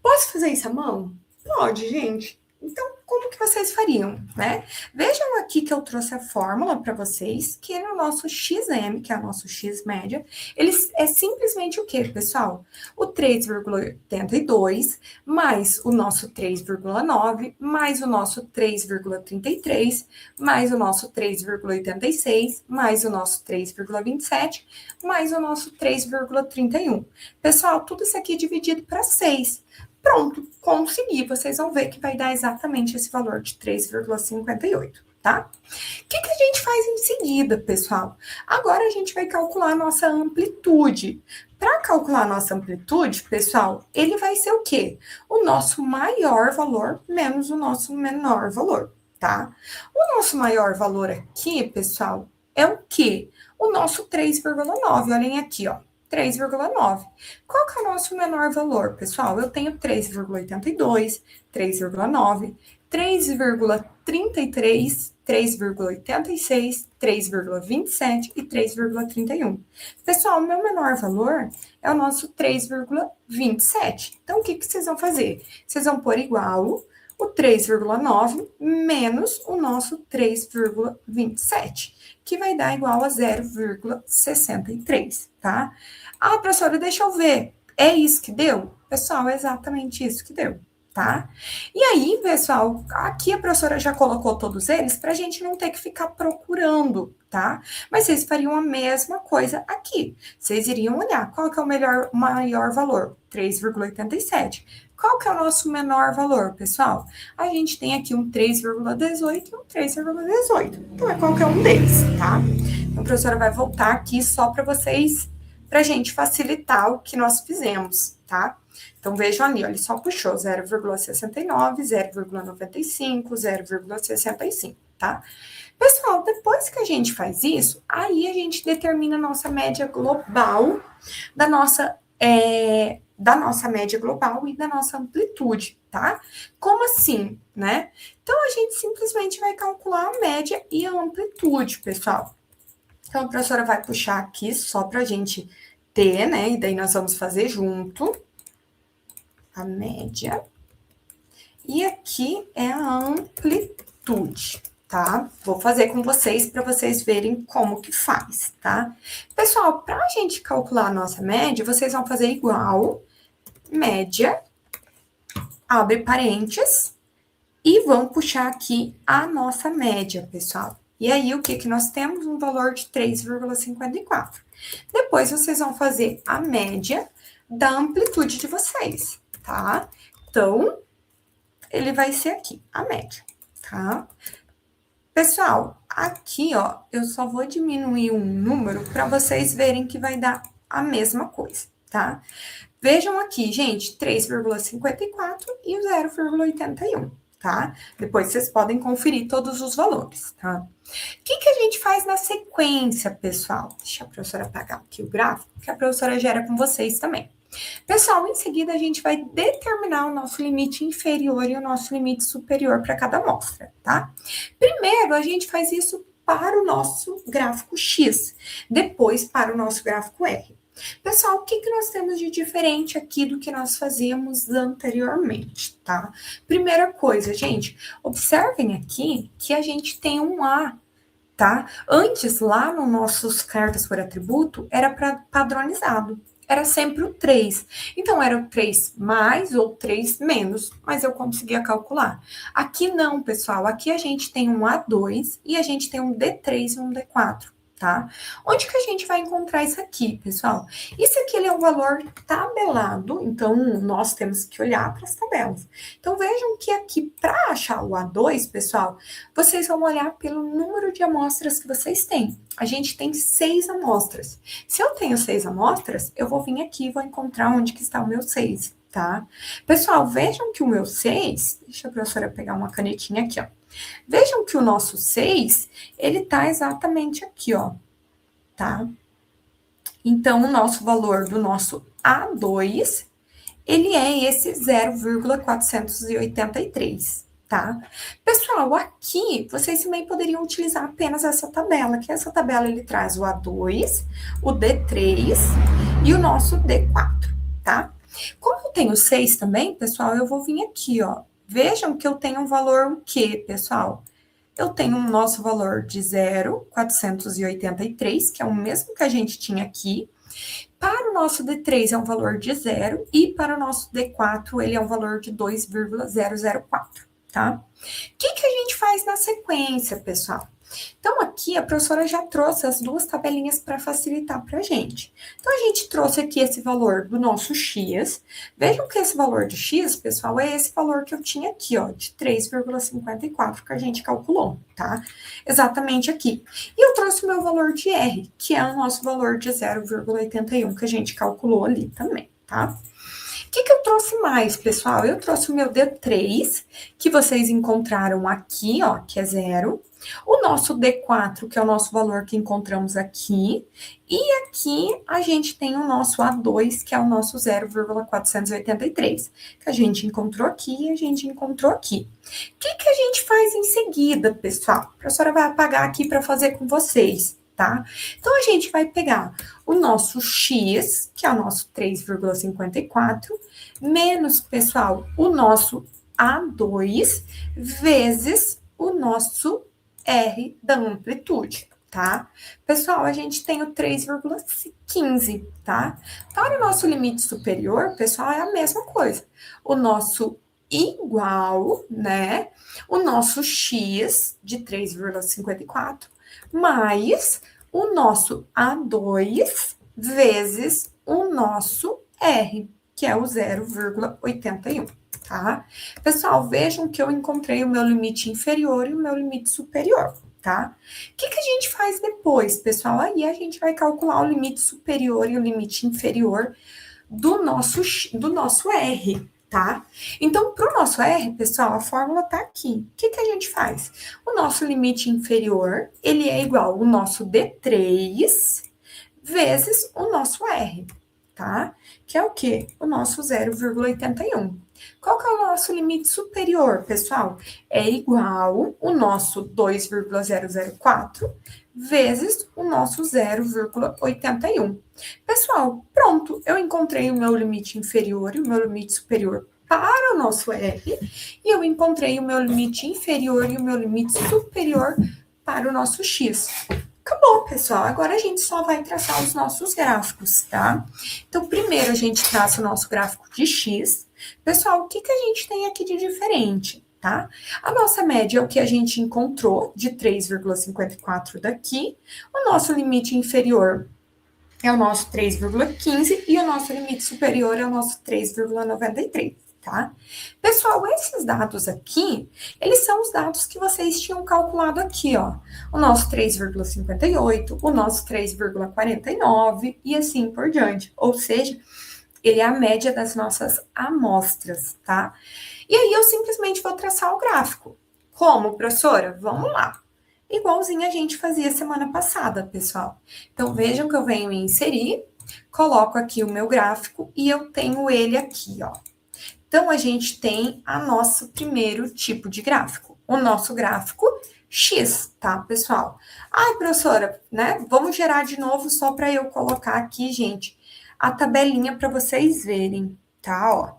posso fazer isso à mão? Pode, gente. Então, como que vocês fariam, né? Vejam aqui que eu trouxe a fórmula para vocês, que é no nosso XM, que é o nosso X média, ele é simplesmente o quê, pessoal? O 3,82 mais o nosso 3,9 mais o nosso 3,33 mais o nosso 3,86 mais o nosso 3,27 mais o nosso 3,31. Pessoal, tudo isso aqui dividido para 6. Pronto, consegui. Vocês vão ver que vai dar exatamente esse valor de 3,58, tá? O que a gente faz em seguida, pessoal? Agora a gente vai calcular a nossa amplitude. Para calcular a nossa amplitude, pessoal, ele vai ser o quê? O nosso maior valor menos o nosso menor valor, tá? O nosso maior valor aqui, pessoal, é o quê? O nosso 3,9. Olhem aqui, ó. 3,9. Qual que é o nosso menor valor, pessoal? Eu tenho 3,82, 3,9, 3,33, 3,86, 3,27 e 3,31. Pessoal, o meu menor valor é o nosso 3,27. Então, o que vocês vão fazer? Vocês vão pôr igual o 3,9 menos o nosso 3,27, que vai dar igual a 0,63, tá? Ah, professora, deixa eu ver. É isso que deu? Pessoal, é exatamente isso que deu, tá? E aí, pessoal, aqui a professora já colocou todos eles para a gente não ter que ficar procurando, tá? Mas vocês fariam a mesma coisa aqui. Vocês iriam olhar qual que é o maior valor? 3,87. Qual que é o nosso menor valor, pessoal? A gente tem aqui um 3,18 e um 3,18. Então, é qualquer um deles, tá? Então, a professora vai voltar aqui só para vocês, para a gente facilitar o que nós fizemos, tá? Então, vejam ali, ó, ele só puxou 0,69, 0,95, 0,65, tá? Pessoal, depois que a gente faz isso, aí a gente determina a nossa média global da nossa média global e da nossa amplitude, tá? Como assim, né? Então, a gente simplesmente vai calcular a média e a amplitude, pessoal. Então, a professora vai puxar aqui só para a gente ter, né? E daí nós vamos fazer junto a média. E aqui é a amplitude, tá? Vou fazer com vocês para vocês verem como que faz, tá? Pessoal, para a gente calcular a nossa média, vocês vão fazer igual média, abre parênteses, e vão puxar aqui a nossa média, pessoal. E aí, o que nós temos? Um valor de 3,54. Depois, vocês vão fazer a média da amplitude de vocês, tá? Então, ele vai ser aqui, a média, tá? Pessoal, aqui, ó, eu só vou diminuir um número para vocês verem que vai dar a mesma coisa, tá? Vejam aqui, gente, 3,54 e o 0,81, tá? Depois vocês podem conferir todos os valores, tá? O que a gente faz na sequência, pessoal? Deixa a professora apagar aqui o gráfico, que a professora gera com vocês também. Pessoal, em seguida a gente vai determinar o nosso limite inferior e o nosso limite superior para cada amostra, tá? Primeiro, a gente faz isso para o nosso gráfico X, depois para o nosso gráfico R. Pessoal, o que nós temos de diferente aqui do que nós fazíamos anteriormente, tá? Primeira coisa, gente, observem aqui que a gente tem um A, tá? Antes, lá nos nossos cartas por atributo, era padronizado. Era sempre o 3. Então, era o 3 mais ou 3 menos, mas eu conseguia calcular. Aqui não, pessoal. Aqui a gente tem um A2 e a gente tem um D3 e um D4, tá? Onde que a gente vai encontrar isso aqui, pessoal? Isso aqui ele é um valor tabelado, então nós temos que olhar para as tabelas. Então, vejam que aqui, para achar o A2, pessoal, vocês vão olhar pelo número de amostras que vocês têm. A gente tem 6 amostras. Se eu tenho 6 amostras, eu vou vir aqui e vou encontrar onde que está o meu 6, tá? Pessoal, vejam que o meu 6, deixa a professora pegar uma canetinha aqui, ó. Vejam que o nosso 6, ele tá exatamente aqui, ó, tá? Então, o nosso valor do nosso A2, ele é esse 0,483, tá? Pessoal, aqui, vocês também poderiam utilizar apenas essa tabela, que essa tabela, ele traz o A2, o D3 e o nosso D4, tá? Como eu tenho 6 também, pessoal, eu vou vir aqui, ó. Vejam que eu tenho um valor o quê, pessoal? Eu tenho o nosso valor de 0,483, que é o mesmo que a gente tinha aqui. Para o nosso D3 é um valor de 0 e para o nosso D4 ele é um valor de 2,004, tá? O que a gente faz na sequência, pessoal? Então, aqui a professora já trouxe as duas tabelinhas para facilitar para a gente. Então, a gente trouxe aqui esse valor do nosso X. Vejam que esse valor de X, pessoal, é esse valor que eu tinha aqui, ó, de 3,54 que a gente calculou, tá? Exatamente aqui. E eu trouxe o meu valor de R, que é o nosso valor de 0,81 que a gente calculou ali também, tá? O que eu trouxe mais, pessoal? Eu trouxe o meu D3, que vocês encontraram aqui, ó, que é 0. O nosso D4, que é o nosso valor que encontramos aqui. E aqui a gente tem o nosso A2, que é o nosso 0,483, que a gente encontrou aqui e a gente encontrou aqui. O que a gente faz em seguida, pessoal? A professora vai apagar aqui para fazer com vocês, tá? Então, a gente vai pegar o nosso X, que é o nosso 3,54, menos, pessoal, o nosso A2, vezes o nosso R da amplitude, tá? Pessoal, a gente tem o 3,15, tá? Para o nosso limite superior, pessoal, é a mesma coisa. O nosso igual, né? O nosso X de 3,54 mais o nosso A2 vezes o nosso R, que é o 0,81, tá? Pessoal, vejam que eu encontrei o meu limite inferior e o meu limite superior, tá? O que a gente faz depois, pessoal? Aí a gente vai calcular o limite superior e o limite inferior do nosso R, tá? Então, para o nosso R, pessoal, a fórmula tá aqui. O que a gente faz? O nosso limite inferior, ele é igual ao nosso D3 vezes o nosso R, tá? Que é o quê? O nosso 0,81. Qual que é o nosso limite superior, pessoal? É igual o nosso 2,004 vezes o nosso 0,81. Pessoal, pronto, eu encontrei o meu limite inferior e o meu limite superior para o nosso R, e eu encontrei o meu limite inferior e o meu limite superior para o nosso X. Acabou, pessoal. Agora a gente só vai traçar os nossos gráficos, tá? Então, primeiro a gente traça o nosso gráfico de X. Pessoal, o que a gente tem aqui de diferente, tá? A nossa média é o que a gente encontrou de 3,54 daqui. O nosso limite inferior é o nosso 3,15 e o nosso limite superior é o nosso 3,93, tá? Pessoal, esses dados aqui, eles são os dados que vocês tinham calculado aqui, ó. O nosso 3,58, o nosso 3,49 e assim por diante. Ou seja, ele é a média das nossas amostras, tá? E aí eu simplesmente vou traçar o gráfico. Como, professora? Vamos lá. Igualzinho a gente fazia semana passada, pessoal. Então, vejam que eu venho em inserir, coloco aqui o meu gráfico e eu tenho ele aqui, ó. Então, a gente tem a nosso primeiro tipo de gráfico, o nosso gráfico X, tá, pessoal? Ai, professora, né? Vamos gerar de novo só para eu colocar aqui, gente, a tabelinha para vocês verem, tá? Ó,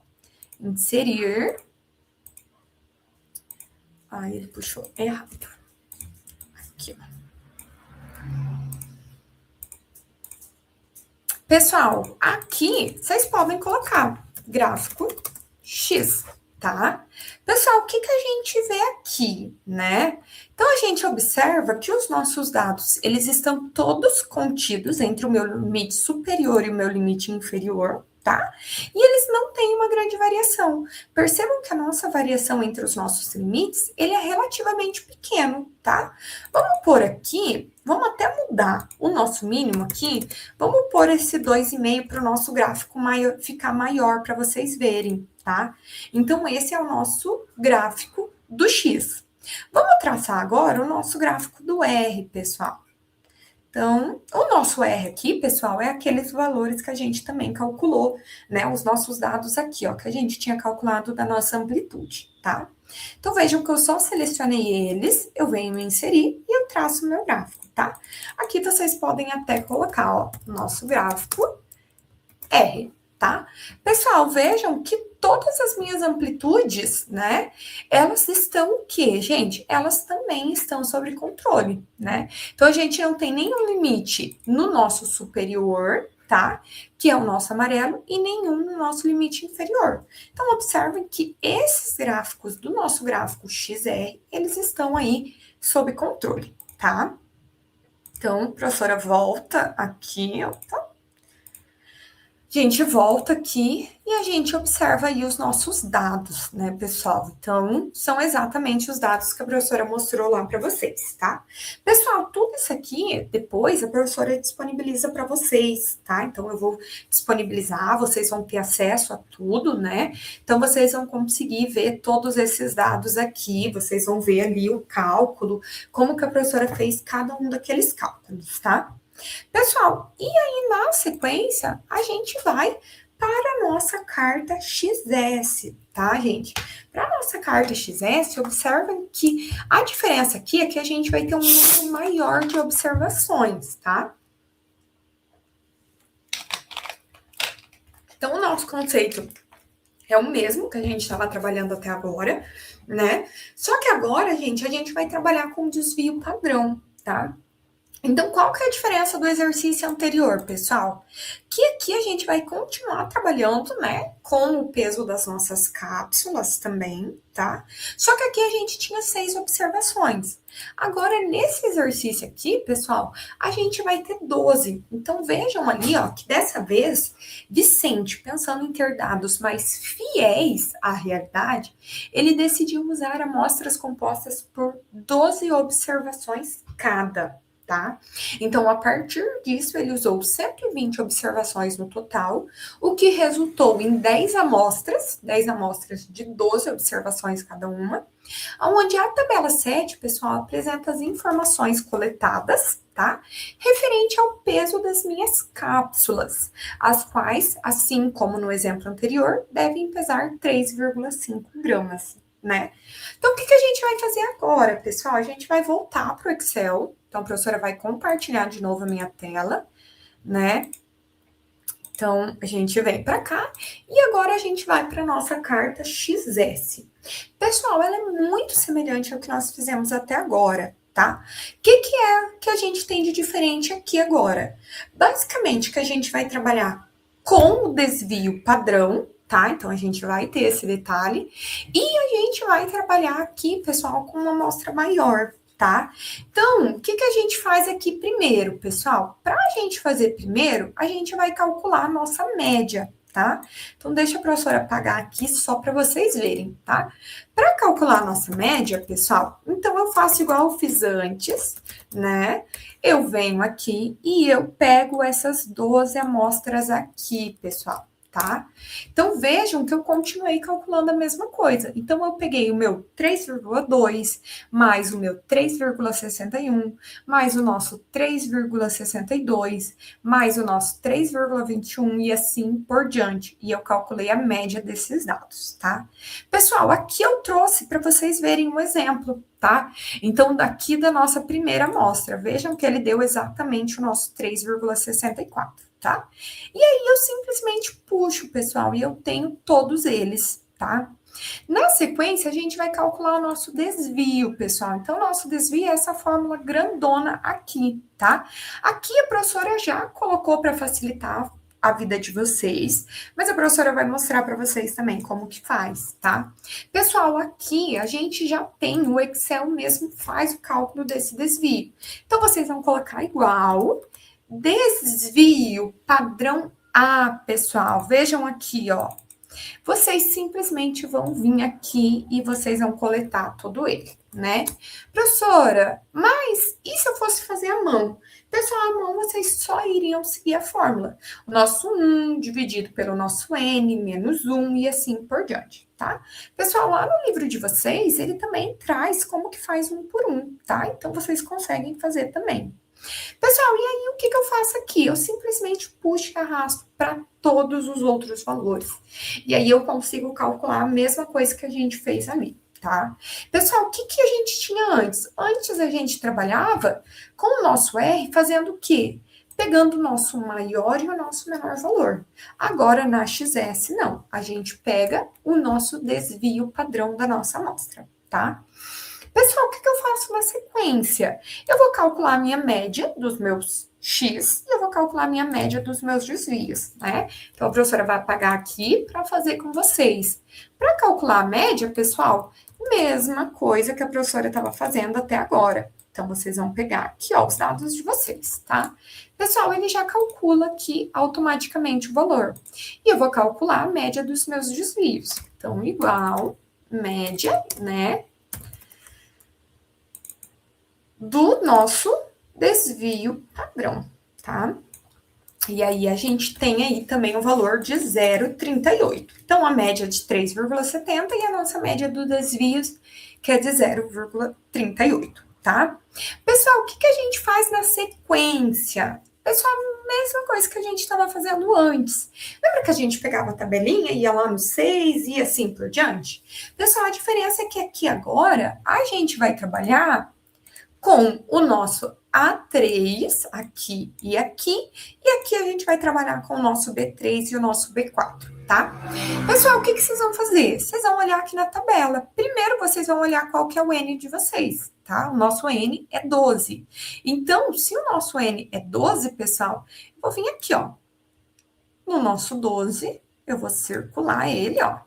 inserir. Ai, ele puxou errado. Aqui, ó. Pessoal, aqui vocês podem colocar gráfico X, tá? Pessoal, o que a gente vê aqui, né? Então, a gente observa que os nossos dados, eles estão todos contidos entre o meu limite superior e o meu limite inferior, tá? E eles não têm uma grande variação. Percebam que a nossa variação entre os nossos limites, ele é relativamente pequeno, tá? Vamos pôr aqui, vamos até mudar o nosso mínimo aqui, vamos pôr esse 2,5 para o nosso gráfico maior, ficar maior para vocês verem, tá? Então, esse é o nosso gráfico do X. Vamos traçar agora o nosso gráfico do R, pessoal. Então, o nosso R aqui, pessoal, é aqueles valores que a gente também calculou, né? Os nossos dados aqui, ó, que a gente tinha calculado da nossa amplitude, tá? Então, vejam que eu só selecionei eles, eu venho inserir e eu traço o meu gráfico, tá? Aqui vocês podem até colocar, ó, nosso gráfico R, tá? Pessoal, vejam que todas as minhas amplitudes, né, elas estão o quê, gente? Elas também estão sob controle, né? Então, a gente não tem nenhum limite no nosso superior, tá? Que é o nosso amarelo, e nenhum no nosso limite inferior. Então, observem que esses gráficos do nosso gráfico XR, eles estão aí sob controle, tá? Então, professora, volta aqui, ó, tá? A gente volta aqui e a gente observa aí os nossos dados, né, pessoal? Então, são exatamente os dados que a professora mostrou lá para vocês, tá? Pessoal, tudo isso aqui, depois a professora disponibiliza para vocês, tá? Então, eu vou disponibilizar, vocês vão ter acesso a tudo, né? Então, vocês vão conseguir ver todos esses dados aqui, vocês vão ver ali o cálculo, como que a professora fez cada um daqueles cálculos, tá? Pessoal, e aí na sequência, a gente vai para a nossa carta XS, tá, gente? Para a nossa carta XS, observem que a diferença aqui é que a gente vai ter um número maior de observações, tá? Então, o nosso conceito é o mesmo que a gente estava trabalhando até agora, né? Só que agora, gente, a gente vai trabalhar com desvio padrão, tá? Então, qual que é a diferença do exercício anterior, pessoal? Que aqui a gente vai continuar trabalhando, né, com o peso das nossas cápsulas também, tá? Só que aqui a gente tinha 6 observações. Agora, nesse exercício aqui, pessoal, a gente vai ter 12. Então, vejam ali, ó, que dessa vez, Vicente, pensando em ter dados mais fiéis à realidade, ele decidiu usar amostras compostas por 12 observações cada. Tá? Então, a partir disso, ele usou 120 observações no total, o que resultou em 10 amostras de 12 observações cada uma, onde a tabela 7, pessoal, apresenta as informações coletadas, tá? Referente ao peso das minhas cápsulas, as quais, assim como no exemplo anterior, devem pesar 3,5 gramas, né? Então, o que a gente vai fazer agora, pessoal? A gente vai voltar para o Excel. Então, a professora vai compartilhar de novo a minha tela, né? Então, a gente vem para cá e agora a gente vai para a nossa carta XS. Pessoal, ela é muito semelhante ao que nós fizemos até agora, tá? O que é que a gente tem de diferente aqui agora? Basicamente, que a gente vai trabalhar com o desvio padrão, tá? Então, a gente vai ter esse detalhe. E a gente vai trabalhar aqui, pessoal, com uma amostra maior, tá? Então, o que a gente faz aqui primeiro, pessoal? Para a gente fazer primeiro, a gente vai calcular a nossa média, tá? Então, deixa a professora apagar aqui só para vocês verem, tá? Para calcular a nossa média, pessoal, então eu faço igual eu fiz antes, né? Eu venho aqui e eu pego essas 12 amostras aqui, pessoal. tá? Então, vejam que eu continuei calculando a mesma coisa. Então, eu peguei o meu 3,2, mais o meu 3,61, mais o nosso 3,62, mais o nosso 3,21 e assim por diante. E eu calculei a média desses dados, tá? Pessoal, aqui eu trouxe para vocês verem um exemplo, tá? Então, daqui da nossa primeira amostra, vejam que ele deu exatamente o nosso 3,64. Tá? E aí eu simplesmente puxo, pessoal, e eu tenho todos eles, tá? Na sequência, a gente vai calcular o nosso desvio, pessoal. Então, o nosso desvio é essa fórmula grandona aqui, tá? Aqui a professora já colocou para facilitar a vida de vocês, mas a professora vai mostrar para vocês também como que faz, tá? Pessoal, aqui a gente já tem, o Excel mesmo faz o cálculo desse desvio. Então, vocês vão colocar igual... Desvio padrão A, pessoal. Vejam aqui, ó. Vocês simplesmente vão vir aqui e vocês vão coletar todo ele, né? Professora, mas e se eu fosse fazer à mão? Pessoal, à mão vocês só iriam seguir a fórmula. O nosso 1 dividido pelo nosso N menos 1 e assim por diante, tá? Pessoal, lá no livro de vocês, ele também traz como que faz 1 por 1, tá? Então, vocês conseguem fazer também. Pessoal, e aí o que eu faço aqui? Eu simplesmente puxo e arrasto para todos os outros valores. E aí eu consigo calcular a mesma coisa que a gente fez ali, tá? Pessoal, o que a gente tinha antes? Antes a gente trabalhava com o nosso R fazendo o quê? Pegando o nosso maior e o nosso menor valor. Agora, na XS, não. A gente pega o nosso desvio padrão da nossa amostra, tá? Pessoal, o que eu faço na sequência? Eu vou calcular a minha média dos meus X e eu vou calcular a minha média dos meus desvios, né? Então, a professora vai apagar aqui para fazer com vocês. Para calcular a média, pessoal, mesma coisa que a professora estava fazendo até agora. Então, vocês vão pegar aqui, ó, os dados de vocês, tá? Pessoal, ele já calcula aqui automaticamente o valor. E eu vou calcular a média dos meus desvios. Então, igual média, né? Do nosso desvio padrão, tá? E aí, a gente tem aí também o valor de 0,38. Então, a média de 3,70 e a nossa média do desvios, que é de 0,38, tá? Pessoal, o que a gente faz na sequência? Pessoal, a mesma coisa que a gente estava fazendo antes. Lembra que a gente pegava a tabelinha, ia lá no 6 e assim por diante? Pessoal, a diferença é que aqui agora, a gente vai trabalhar com o nosso A3, aqui e aqui, e aqui a gente vai trabalhar com o nosso B3 e o nosso B4, tá? Pessoal, o que vocês vão fazer? Vocês vão olhar aqui na tabela. Primeiro, vocês vão olhar qual que é o N de vocês, tá? O nosso N é 12. Então, se o nosso N é 12, pessoal, eu vou vir aqui, ó. No nosso 12, eu vou circular ele, ó.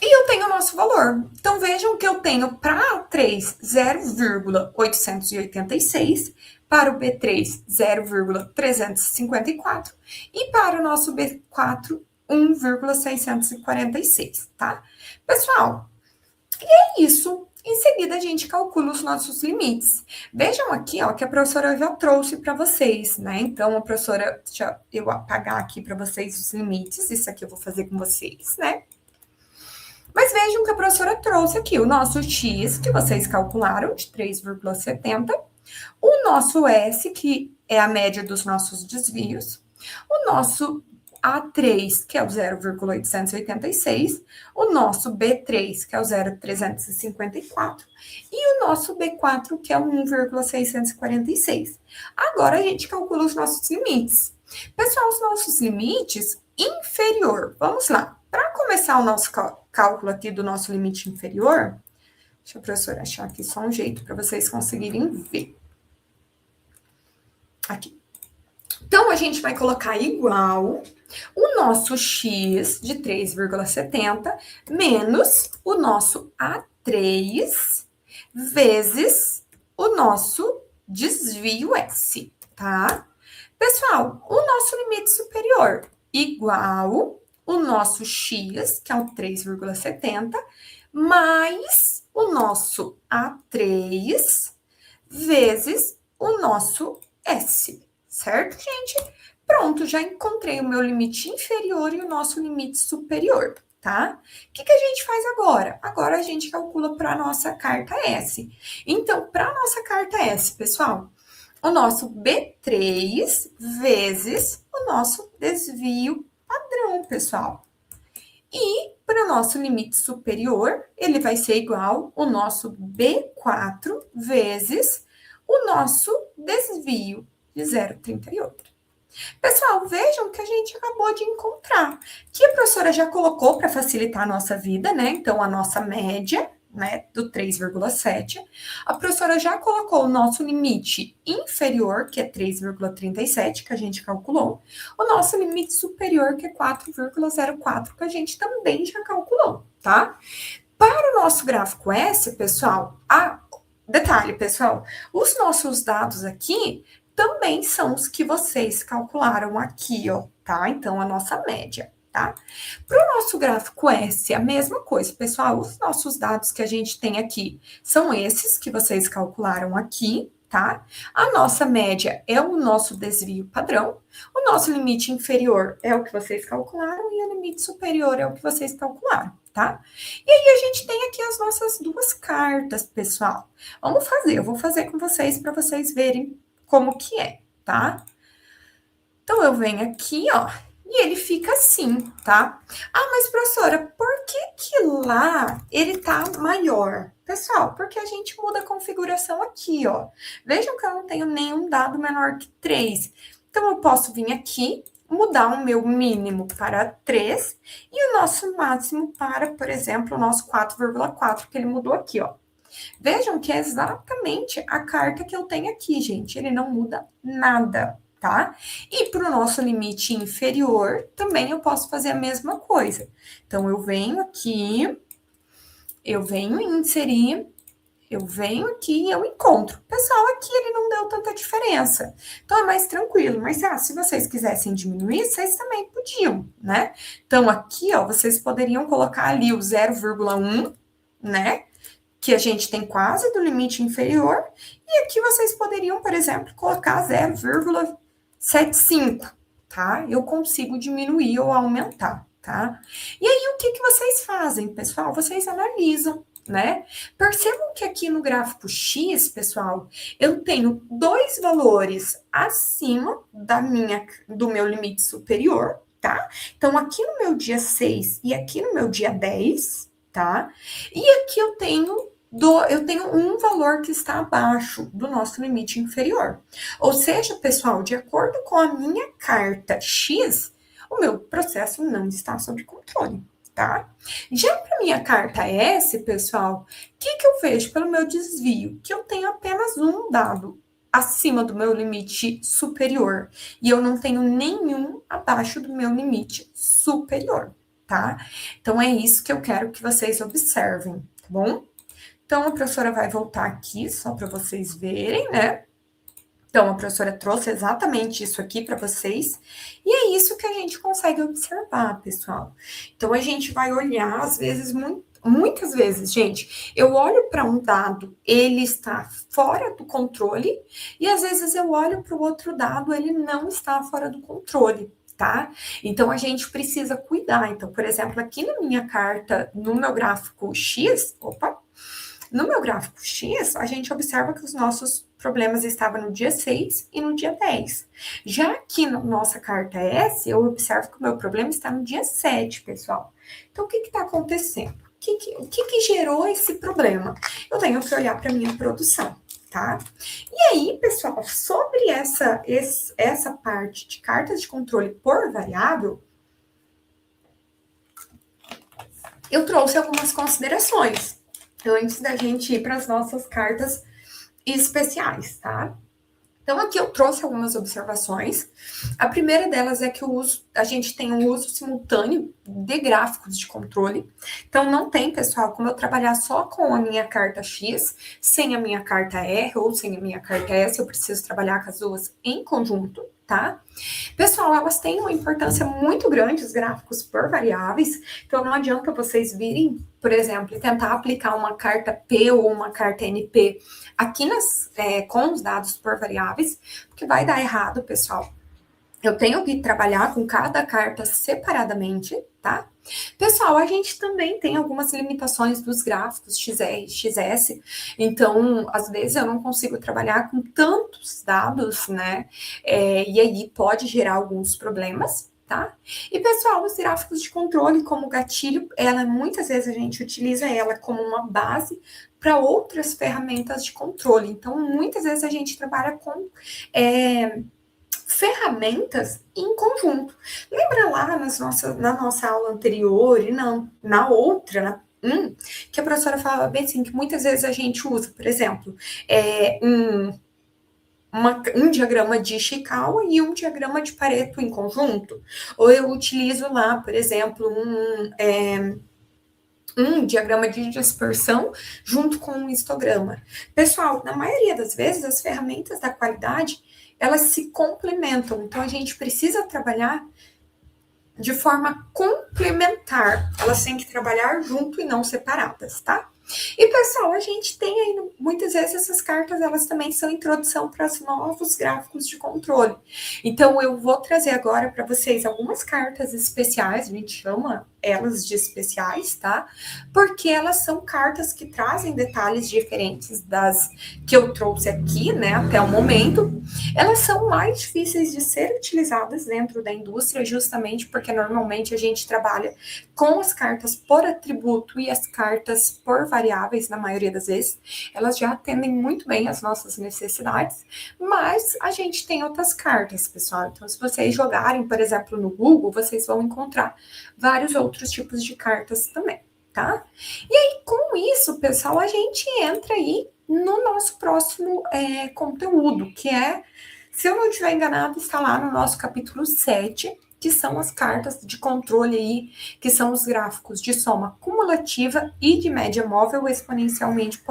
E eu tenho o nosso valor. Então, vejam que eu tenho para A3 0,886, para o B3 0,354 e para o nosso B4 1,646, tá? Pessoal, e é isso. Em seguida, a gente calcula os nossos limites. Vejam aqui, ó, que a professora já trouxe para vocês, né? Então, a professora, deixa eu apagar aqui para vocês os limites. Isso aqui eu vou fazer com vocês, né? Mas vejam que a professora trouxe aqui o nosso X, que vocês calcularam, de 3,70, o nosso S, que é a média dos nossos desvios, o nosso A3, que é o 0,886, o nosso B3, que é o 0,354, e o nosso B4, que é o 1,646. Agora, a gente calcula os nossos limites. Pessoal, os nossos limites inferior, vamos lá. Para começar o nosso cálculo aqui do nosso limite inferior, deixa a professora achar aqui só um jeito para vocês conseguirem ver. Aqui. Então, a gente vai colocar igual o nosso X de 3,70 menos o nosso A3 vezes o nosso desvio S, tá? Pessoal, o nosso limite superior igual o nosso X, que é o 3,70, mais o nosso A3 vezes o nosso S, certo, gente? Pronto, já encontrei o meu limite inferior e o nosso limite superior, tá? O que a gente faz agora? Agora a gente calcula para a nossa carta S. Então, para a nossa carta S, pessoal, o nosso B3 vezes o nosso desvio padrão, pessoal. E para o nosso limite superior, ele vai ser igual ao nosso B4 vezes o nosso desvio de 0,38. Pessoal, vejam que a gente acabou de encontrar, que a professora já colocou para facilitar a nossa vida, né? Então, a nossa média, né, do 3,7. A professora já colocou o nosso limite inferior, que é 3,37, que a gente calculou. O nosso limite superior, que é 4,04, que a gente também já calculou, tá? Para o nosso gráfico S, pessoal, detalhe, pessoal, os nossos dados aqui também são os que vocês calcularam aqui, ó, tá? Então, a nossa média, tá? Para o nosso gráfico S, a mesma coisa, pessoal. Os nossos dados que a gente tem aqui são esses que vocês calcularam aqui, tá? A nossa média é o nosso desvio padrão. O nosso limite inferior é o que vocês calcularam e o limite superior é o que vocês calcularam, tá? E aí, a gente tem aqui as nossas duas cartas, pessoal. Vamos fazer, eu vou fazer com vocês para vocês verem como que é, tá? Então, eu venho aqui, ó, e ele fica assim, tá? Ah, mas professora, por que lá ele tá maior? Pessoal, porque a gente muda a configuração aqui, ó. Vejam que eu não tenho nenhum dado menor que 3. Então, eu posso vir aqui, mudar o meu mínimo para 3 e o nosso máximo para, por exemplo, o nosso 4,4, que ele mudou aqui, ó. Vejam que é exatamente a carta que eu tenho aqui, gente. Ele não muda nada, tá? E para o nosso limite inferior, também eu posso fazer a mesma coisa. Então, eu venho aqui, eu venho inserir, eu venho aqui e eu encontro. Pessoal, aqui ele não deu tanta diferença. Então, é mais tranquilo. Mas, se vocês quisessem diminuir, vocês também podiam, né? Então, aqui, ó, vocês poderiam colocar ali o 0,1, né? Que a gente tem quase do limite inferior, e aqui vocês poderiam, por exemplo, colocar 0,75, tá? Eu consigo diminuir ou aumentar, tá? E aí, o que vocês fazem, pessoal? Vocês analisam, né? Percebam que aqui no gráfico X, pessoal, eu tenho dois valores acima do meu limite superior, tá? Então, aqui no meu dia 6 e aqui no meu dia 10, tá? E aqui eu tenho um valor que está abaixo do nosso limite inferior. Ou seja, pessoal, de acordo com a minha carta X, o meu processo não está sob controle, tá? Já para minha carta S, pessoal, o que eu vejo pelo meu desvio? Que eu tenho apenas um dado acima do meu limite superior e eu não tenho nenhum abaixo do meu limite superior, tá? Então, é isso que eu quero que vocês observem, tá bom? Então, a professora vai voltar aqui, só para vocês verem, né? Então, a professora trouxe exatamente isso aqui para vocês. E é isso que a gente consegue observar, pessoal. Então, a gente vai olhar, às vezes, muitas vezes, gente, eu olho para um dado, ele está fora do controle, e às vezes eu olho para o outro dado, ele não está fora do controle, tá? Então, a gente precisa cuidar. Então, por exemplo, aqui na minha carta, no meu gráfico X, no meu gráfico X, a gente observa que os nossos problemas estavam no dia 6 e no dia 10. Já aqui na nossa carta S, eu observo que o meu problema está no dia 7, pessoal. Então, o que está acontecendo? O que gerou esse problema? Eu tenho que olhar para a minha produção, tá? E aí, pessoal, sobre essa parte de cartas de controle por variável, eu trouxe algumas considerações antes da gente ir para as nossas cartas especiais, tá? Então, aqui eu trouxe algumas observações. A primeira delas é que a gente tem um uso simultâneo de gráficos de controle. Então, não tem, pessoal, como eu trabalhar só com a minha carta X, sem a minha carta R ou sem a minha carta S, eu preciso trabalhar com as duas em conjunto, tá? Pessoal, elas têm uma importância muito grande, os gráficos por variáveis. Então, não adianta vocês virem, por exemplo, e tentar aplicar uma carta P ou uma carta NP aqui com os dados por variáveis, porque vai dar errado, pessoal. eu tenho que trabalhar com cada carta separadamente, tá? Pessoal, a gente também tem algumas limitações dos gráficos XR, XS, então, às vezes eu não consigo trabalhar com tantos dados, né? E aí pode gerar alguns problemas, tá? E, pessoal, os gráficos de controle, como gatilho, muitas vezes a gente utiliza ela como uma base para outras ferramentas de controle. Então, muitas vezes a gente trabalha com ferramentas em conjunto. Lembra lá na nossa aula anterior e na outra, que a professora falava bem assim, que muitas vezes a gente usa, por exemplo, um diagrama de Ishikawa e um diagrama de Pareto em conjunto. Ou eu utilizo lá, por exemplo, um diagrama de dispersão junto com um histograma. Pessoal, na maioria das vezes, as ferramentas da qualidade, elas se complementam. Então, a gente precisa trabalhar de forma complementar. Elas têm que trabalhar junto e não separadas, tá? E, pessoal, a gente tem aí, muitas vezes, essas cartas, elas também são introdução para os novos gráficos de controle. Então, eu vou trazer agora para vocês algumas cartas especiais, a gente chama elas de especiais, tá? Porque elas são cartas que trazem detalhes diferentes das que eu trouxe aqui, né, até o momento. Elas são mais difíceis de ser utilizadas dentro da indústria, justamente porque normalmente a gente trabalha com as cartas por atributo e as cartas por variáveis, na maioria das vezes. Elas já atendem muito bem às nossas necessidades, mas a gente tem outras cartas, pessoal. Então, se vocês jogarem, por exemplo, no Google, vocês vão encontrar vários outros tipos de cartas também, tá? E aí, com isso, pessoal, a gente entra aí no nosso próximo conteúdo, que é, se eu não estiver enganado, está lá no nosso capítulo 7, que são as cartas de controle aí, que são os gráficos de soma cumulativa e de média móvel exponencialmente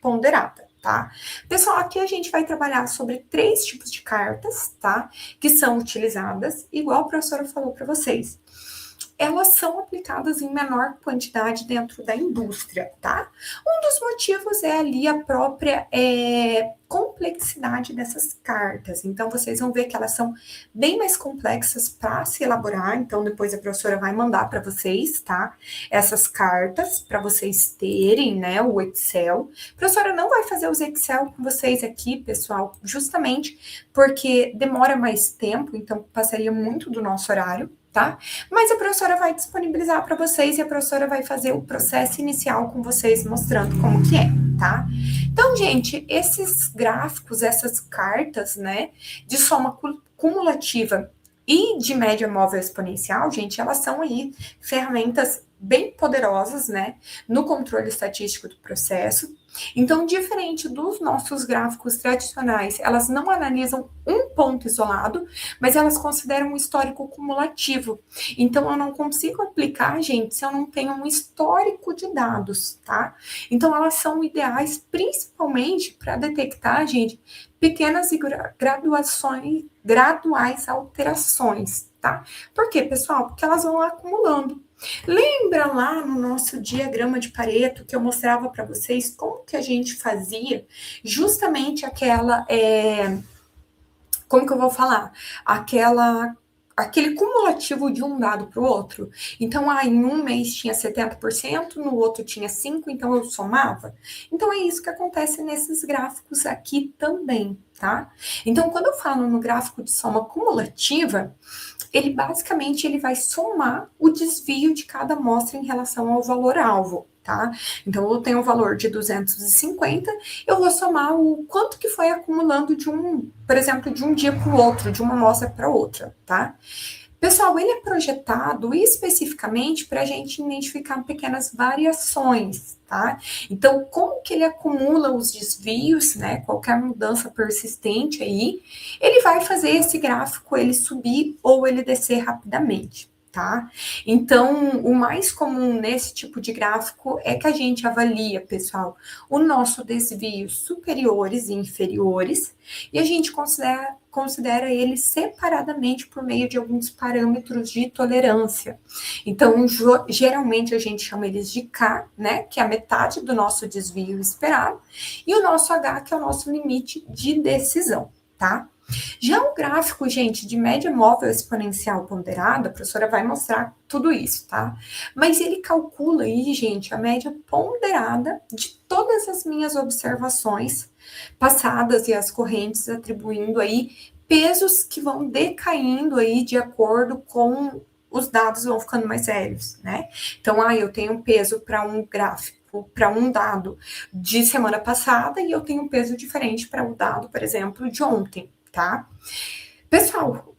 ponderada, tá? Pessoal, aqui a gente vai trabalhar sobre 3 tipos de cartas, tá? Que são utilizadas, igual a professora falou para vocês. Elas são aplicadas em menor quantidade dentro da indústria, tá? Um dos motivos é ali a própria complexidade dessas cartas. Então, vocês vão ver que elas são bem mais complexas para se elaborar. Então, depois a professora vai mandar para vocês, tá? Essas cartas, para vocês terem, né, o Excel. A professora não vai fazer os Excel com vocês aqui, pessoal, justamente porque demora mais tempo, então passaria muito do nosso horário, tá? Mas a professora vai disponibilizar para vocês e a professora vai fazer o processo inicial com vocês, mostrando como que é, tá? Então, gente, esses gráficos, essas cartas, né, de soma cumulativa e de média móvel exponencial, gente, elas são aí ferramentas bem poderosas, né, no controle estatístico do processo. Então, diferente dos nossos gráficos tradicionais, elas não analisam um ponto isolado, mas elas consideram um histórico cumulativo. Então, eu não consigo aplicar, gente, se eu não tenho um histórico de dados, tá? Então, elas são ideais principalmente para detectar, gente, pequenas e graduais alterações, tá? Por quê, pessoal? Porque elas vão acumulando. Lembra lá no nosso diagrama de Pareto que eu mostrava para vocês como que a gente fazia justamente aquela, como que eu vou falar? Aquele cumulativo de um dado para o outro. Então, em um mês tinha 70%, no outro tinha 5%, então eu somava. Então, é isso que acontece nesses gráficos aqui também, tá? Então, quando eu falo no gráfico de soma cumulativa, ele basicamente vai somar o desvio de cada amostra em relação ao valor-alvo, tá? Então, eu tenho um valor de 250, eu vou somar o quanto que foi acumulando por exemplo, de um dia para o outro, de uma amostra para outra, tá? Pessoal, ele é projetado especificamente para a gente identificar pequenas variações, tá? Então, como que ele acumula os desvios, né? Qualquer mudança persistente aí, ele vai fazer esse gráfico ele subir ou ele descer rapidamente, tá? Então, o mais comum nesse tipo de gráfico é que a gente avalia, pessoal, o nosso desvio superiores e inferiores, e a gente considera eles separadamente por meio de alguns parâmetros de tolerância. Então, geralmente a gente chama eles de K, né, que é a metade do nosso desvio esperado, e o nosso H, que é o nosso limite de decisão, tá? Já o gráfico, gente, de média móvel exponencial ponderada, a professora vai mostrar tudo isso, tá? Mas ele calcula aí, gente, a média ponderada de todas as minhas observações passadas e as correntes, atribuindo aí pesos que vão decaindo aí de acordo com os dados vão ficando mais sérios, né? Então, eu tenho um peso para um gráfico, para um dado de semana passada e eu tenho um peso diferente para o dado, por exemplo, de ontem, tá? Pessoal,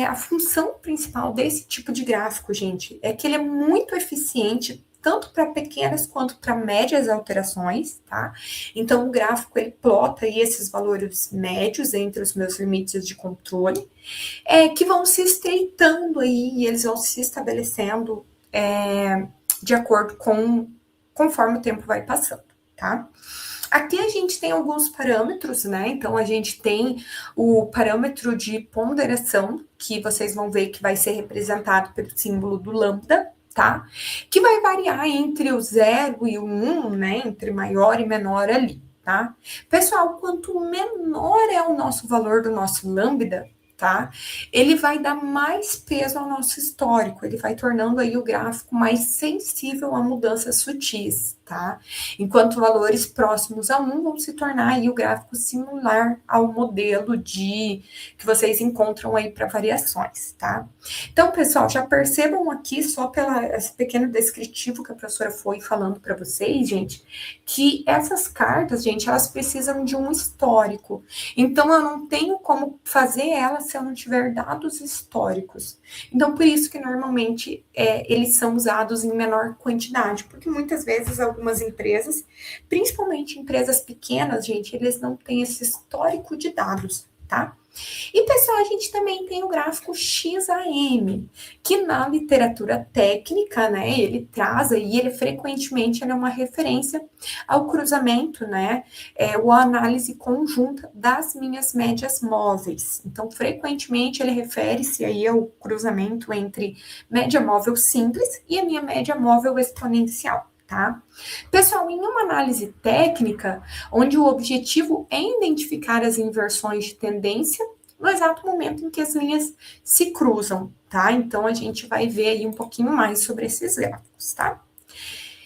a função principal desse tipo de gráfico, gente, é que ele é muito eficiente tanto para pequenas quanto para médias alterações, tá? Então, o gráfico, ele plota aí esses valores médios entre os meus limites de controle, que vão se estreitando aí e eles vão se estabelecendo de acordo conforme o tempo vai passando, tá? Aqui a gente tem alguns parâmetros, né? Então, a gente tem o parâmetro de ponderação, que vocês vão ver que vai ser representado pelo símbolo do lambda, tá? Que vai variar entre o 0 e o 1, né? Entre maior e menor ali, tá? Pessoal, quanto menor é o nosso valor do nosso lambda, tá? Ele vai dar mais peso ao nosso histórico, ele vai tornando aí o gráfico mais sensível a mudanças sutis, tá? Enquanto valores próximos a 1 vão se tornar aí o gráfico similar ao modelo que vocês encontram aí para variações, tá? Então, pessoal, já percebam aqui, só esse pequeno descritivo que a professora foi falando para vocês, gente, que essas cartas, gente, elas precisam de um histórico. Então, eu não tenho como fazer elas se eu não tiver dados históricos. Então, por isso que normalmente eles são usados em menor quantidade, porque muitas vezes algumas empresas, principalmente empresas pequenas, gente, eles não têm esse histórico de dados, tá? E, pessoal, a gente também tem o gráfico XAM, que na literatura técnica, né, ele traz aí, ele frequentemente é uma referência ao cruzamento, né, ou a análise conjunta das minhas médias móveis. Então, frequentemente, ele refere-se aí ao cruzamento entre média móvel simples e a minha média móvel exponencial. Tá? Pessoal, em uma análise técnica, onde o objetivo é identificar as inversões de tendência no exato momento em que as linhas se cruzam, tá? Então, a gente vai ver aí um pouquinho mais sobre esses gráficos, tá?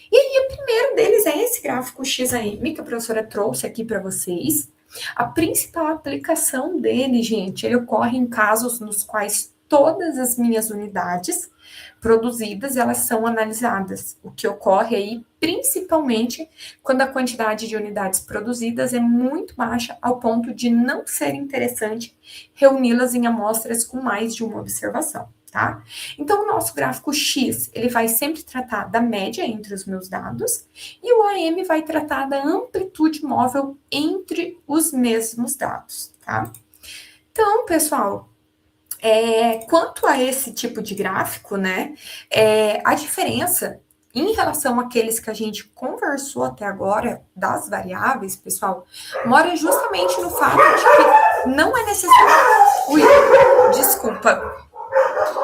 E aí, o primeiro deles é esse gráfico XAM que a professora trouxe aqui para vocês. A principal aplicação dele, gente, ele ocorre em casos nos quais todas as minhas unidades produzidas, elas são analisadas, o que ocorre aí principalmente quando a quantidade de unidades produzidas é muito baixa ao ponto de não ser interessante reuni-las em amostras com mais de uma observação, tá? Então, o nosso gráfico X, ele vai sempre tratar da média entre os meus dados e o AM vai tratar da amplitude móvel entre os mesmos dados, tá? Então, pessoal, quanto a esse tipo de gráfico, né, a diferença em relação àqueles que a gente conversou até agora, das variáveis, pessoal, mora justamente no fato de que não é necessário... Ui, desculpa.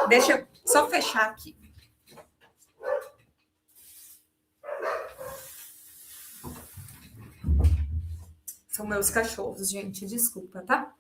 Deixa eu só fechar aqui. São meus cachorros, gente, desculpa, tá?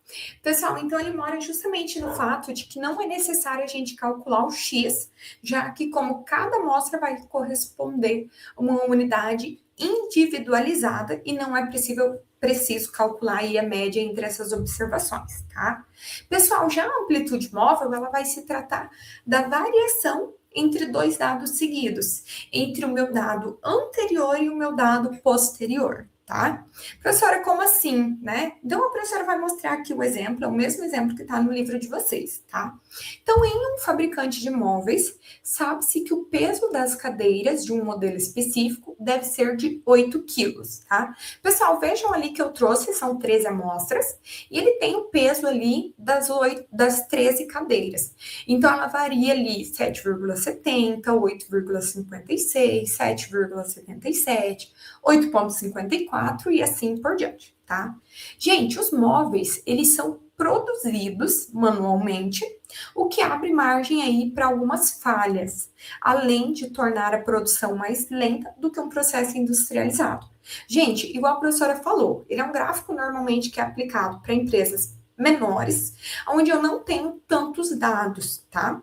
Pessoal, então ele mora justamente no fato de que não é necessário a gente calcular o X, já que como cada amostra vai corresponder a uma unidade individualizada e não é preciso calcular aí a média entre essas observações, tá? Pessoal, já a amplitude móvel, ela vai se tratar da variação entre dois dados seguidos, entre o meu dado anterior e o meu dado posterior. Tá? Professora, como assim, né? Então, a professora vai mostrar aqui o exemplo, é o mesmo exemplo que está no livro de vocês, tá? Então, em um fabricante de móveis, sabe-se que o peso das cadeiras de um modelo específico deve ser de 8 quilos, tá? Pessoal, vejam ali que eu trouxe, são 13 amostras, e ele tem o peso ali das 13 cadeiras. Então, ela varia ali 7,70, 8,56, 7,77, 8,54, e assim por diante, tá? Gente, os móveis, eles são produzidos manualmente, o que abre margem aí para algumas falhas, além de tornar a produção mais lenta do que um processo industrializado. Gente, igual a professora falou, ele é um gráfico normalmente que é aplicado para empresas menores, onde eu não tenho tantos dados, tá?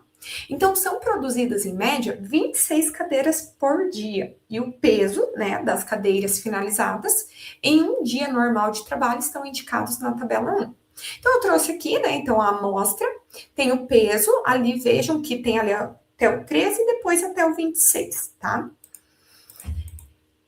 Então, são produzidas, em média, 26 cadeiras por dia. E o peso, né, das cadeiras finalizadas em um dia normal de trabalho estão indicados na tabela 1. Então, eu trouxe aqui, né, então, a amostra, tem o peso, ali vejam que tem ali até o 13 e depois até o 26, tá? O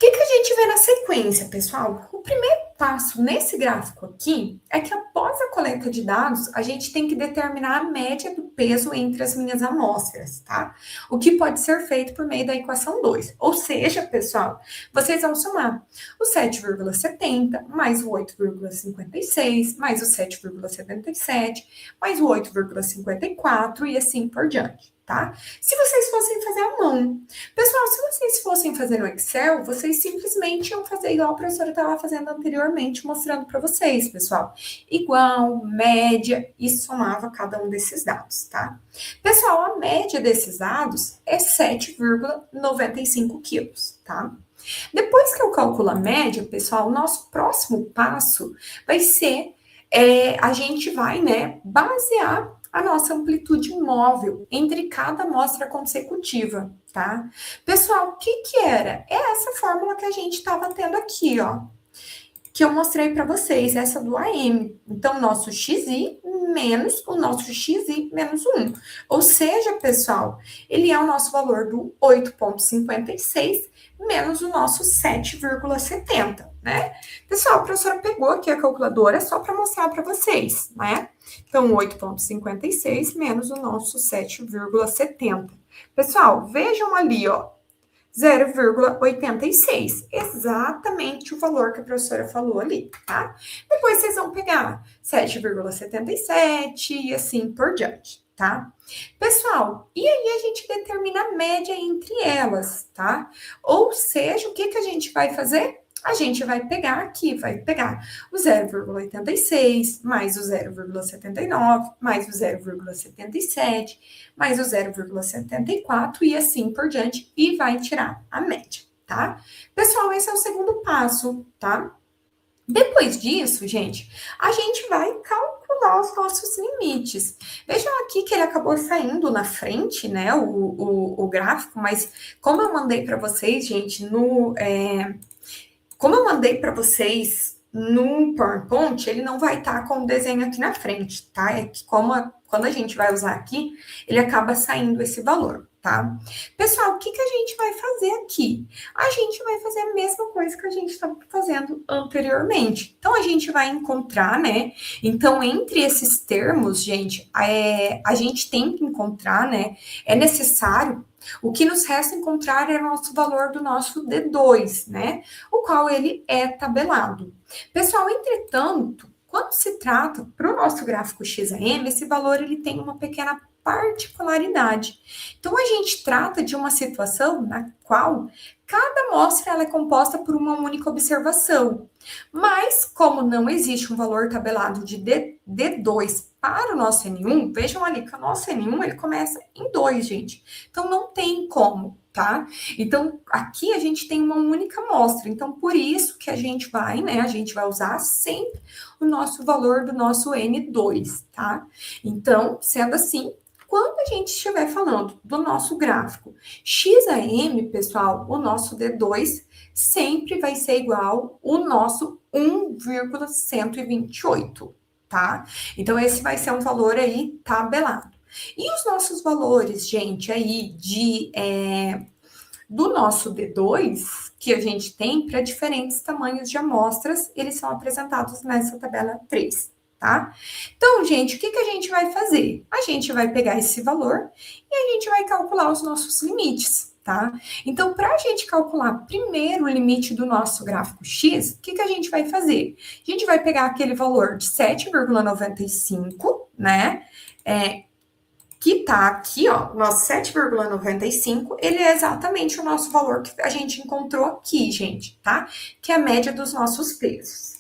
que a gente vê na sequência, pessoal? O primeiro passo nesse gráfico aqui é que após a coleta de dados, a gente tem que determinar a média do peso entre as minhas amostras, tá? O que pode ser feito por meio da equação 2. Ou seja, pessoal, vocês vão somar o 7,70 mais o 8,56 mais o 7,77 mais o 8,54 e assim por diante. Tá? Se vocês fossem fazer à mão. Pessoal, se vocês fossem fazer no Excel, vocês simplesmente iam fazer igual a professora estava fazendo anteriormente, mostrando para vocês, pessoal. Igual, média, e somava cada um desses dados, tá? Pessoal, a média desses dados é 7,95 quilos, tá? Depois que eu calculo a média, pessoal, o nosso próximo passo vai ser, a gente vai, né, basear a nossa amplitude móvel entre cada amostra consecutiva, tá? Pessoal, o que era? É essa fórmula que a gente estava tendo aqui, ó, que eu mostrei para vocês, essa do AM. Então, nosso XI menos o nosso XI menos 1. Ou seja, pessoal, ele é o nosso valor do 8,56 menos o nosso 7,70, né? Pessoal, a professora pegou aqui a calculadora só para mostrar para vocês, né? Então, 8,56 menos o nosso 7,70. Pessoal, vejam ali, ó, 0,86. Exatamente o valor que a professora falou ali, tá? Depois vocês vão pegar 7,77 e assim por diante, tá? Pessoal, e aí a gente determina a média entre elas, tá? Ou seja, o que a gente vai fazer? A gente vai pegar aqui, vai pegar o 0,86, mais o 0,79, mais o 0,77, mais o 0,74 e assim por diante, e vai tirar a média, tá? Pessoal, esse é o segundo passo, tá? Depois disso, gente, a gente vai calcular os nossos limites. Vejam aqui que ele acabou saindo na frente, né, o gráfico, mas como eu mandei para vocês, gente, como eu mandei para vocês no PowerPoint, ele não vai estar com o desenho aqui na frente, tá? É que quando a gente vai usar aqui, ele acaba saindo esse valor, tá? Pessoal, o que a gente vai fazer aqui? A gente vai fazer a mesma coisa que a gente estava fazendo anteriormente. Então, a gente vai encontrar, né? Então, entre esses termos, gente, a gente tem que encontrar, né? É necessário. O que nos resta encontrar é o nosso valor do nosso D2, né? O qual ele é tabelado. Pessoal, entretanto, quando se trata para o nosso gráfico XAM, esse valor ele tem uma pequena particularidade. Então, a gente trata de uma situação na qual cada amostra ela é composta por uma única observação. Mas, como não existe um valor tabelado de D2 para o nosso N1, vejam ali que o nosso N1 ele começa em 2, gente. Então, não tem como, tá? Então, aqui a gente tem uma única amostra. Então, por isso que a gente vai, né? A gente vai usar sempre o nosso valor do nosso N2, tá? Então, sendo assim, quando a gente estiver falando do nosso gráfico XAM, pessoal, o nosso D2 sempre vai ser igual o nosso 1,128, tá? Então, esse vai ser um valor aí tabelado. E os nossos valores, gente, aí do nosso D2, que a gente tem para diferentes tamanhos de amostras, eles são apresentados nessa tabela 3. Tá? Então, gente, o que a gente vai fazer? A gente vai pegar esse valor e a gente vai calcular os nossos limites, tá? Então, para a gente calcular primeiro o limite do nosso gráfico X, o que a gente vai fazer? A gente vai pegar aquele valor de 7,95, né? Que tá aqui, ó, nosso 7,95, ele é exatamente o nosso valor que a gente encontrou aqui, gente, tá? Que é a média dos nossos pesos.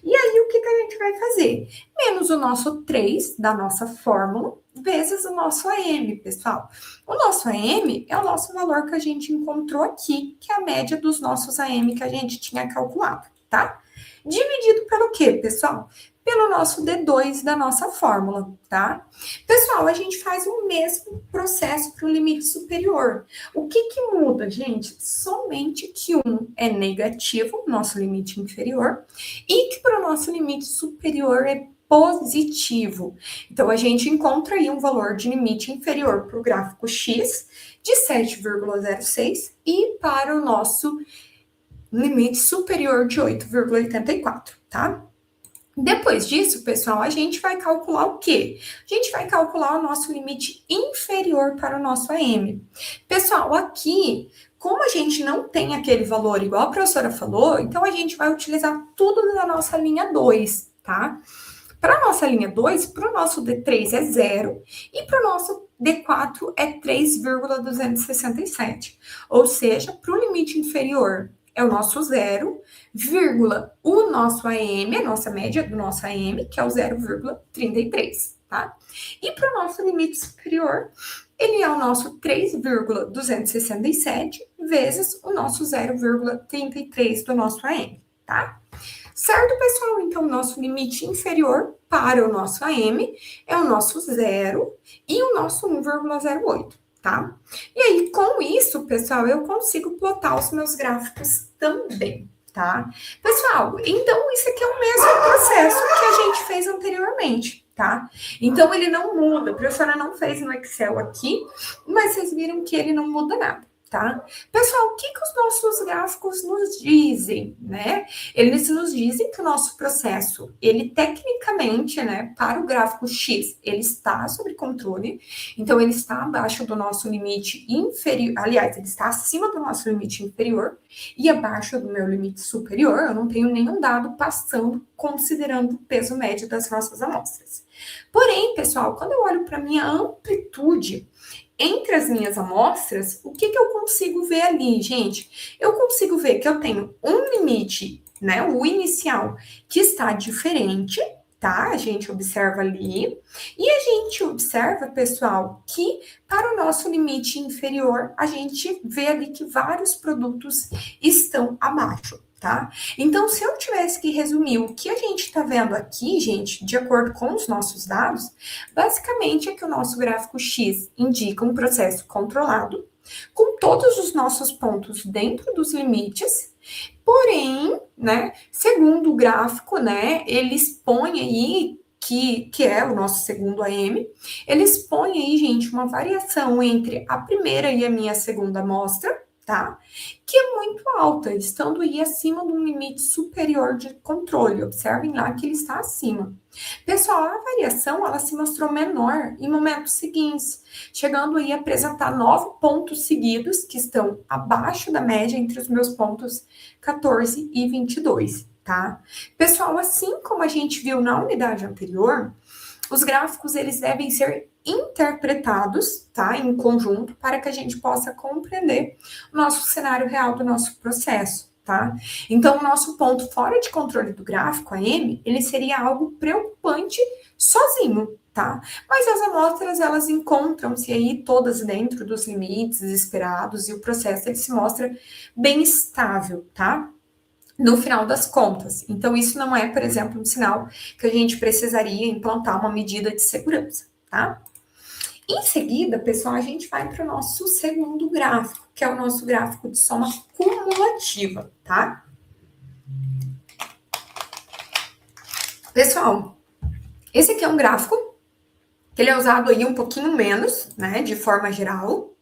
E aí, o que a gente vai fazer? Menos o nosso 3 da nossa fórmula, vezes o nosso AM, pessoal. O nosso AM é o nosso valor que a gente encontrou aqui, que é a média dos nossos AM que a gente tinha calculado, tá? Dividido pelo quê, pessoal? pelo nosso D2 da nossa fórmula, tá? Pessoal, a gente faz o mesmo processo para o limite superior. O que muda, gente? Somente que um é negativo, nosso limite inferior, e que para o nosso limite superior é positivo. Então, a gente encontra aí um valor de limite inferior para o gráfico X de 7,06 e para o nosso limite superior de 8,84, tá? Depois disso, pessoal, a gente vai calcular o quê? A gente vai calcular o nosso limite inferior para o nosso AM. Pessoal, aqui, como a gente não tem aquele valor igual a professora falou, então a gente vai utilizar tudo da nossa linha 2, tá? Para a nossa linha 2, para o nosso D3 é 0 e para o nosso D4 é 3,267. Ou seja, para o limite inferior é o nosso 0, vírgula, o nosso AM, a nossa média do nosso AM, que é o 0,33, tá? E para o nosso limite superior, ele é o nosso 3,267 vezes o nosso 0,33 do nosso AM, tá? Certo, pessoal? Então, o nosso limite inferior para o nosso AM é o nosso 0 e o nosso 1,08, tá? E aí, com isso, pessoal, eu consigo plotar os meus gráficos também, tá? Pessoal, então, isso aqui é o mesmo processo que a gente fez anteriormente, tá? Então, ele não muda. A professora não fez no Excel aqui, mas vocês viram que ele não muda nada. Tá? Pessoal, o que os nossos gráficos nos dizem, né? Eles nos dizem que o nosso processo, ele tecnicamente, né, para o gráfico X, ele está sob controle, então ele está abaixo do nosso limite inferior, aliás, ele está acima do nosso limite inferior e abaixo do meu limite superior, eu não tenho nenhum dado passando, considerando o peso médio das nossas amostras. Porém, pessoal, quando eu olho para a minha amplitude, entre as minhas amostras, o que eu consigo ver ali, gente? Eu consigo ver que eu tenho um limite, né, o inicial, que está diferente, tá? A gente observa ali. E a gente observa, pessoal, que para o nosso limite inferior, a gente vê ali que vários produtos estão abaixo, tá? Então, se eu tivesse que resumir o que a gente está vendo aqui, gente, de acordo com os nossos dados, basicamente é que o nosso gráfico X indica um processo controlado, com todos os nossos pontos dentro dos limites, porém, né, segundo o gráfico, né, ele expõe aí que é o nosso segundo AM, ele expõe aí, gente, uma variação entre a primeira e a minha segunda amostra, tá? Que é muito alta, estando aí acima de um limite superior de controle. Observem lá que ele está acima. Pessoal, a variação, ela se mostrou menor em momentos seguintes, chegando aí a apresentar 9 pontos seguidos, que estão abaixo da média entre os meus pontos 14 e 22, tá? Pessoal, assim como a gente viu na unidade anterior, os gráficos, eles devem ser interpretados, tá, em conjunto, para que a gente possa compreender o nosso cenário real do nosso processo, tá? Então, o nosso ponto fora de controle do gráfico, a M, ele seria algo preocupante sozinho, tá? Mas as amostras, elas encontram-se aí todas dentro dos limites esperados e o processo, ele se mostra bem estável, tá? No final das contas. Então, isso não é, por exemplo, um sinal que a gente precisaria implantar uma medida de segurança, tá? Em seguida, pessoal, a gente vai para o nosso segundo gráfico, que é o nosso gráfico de soma cumulativa, tá? Pessoal, esse aqui é um gráfico que ele é usado aí um pouquinho menos, né, de forma geral,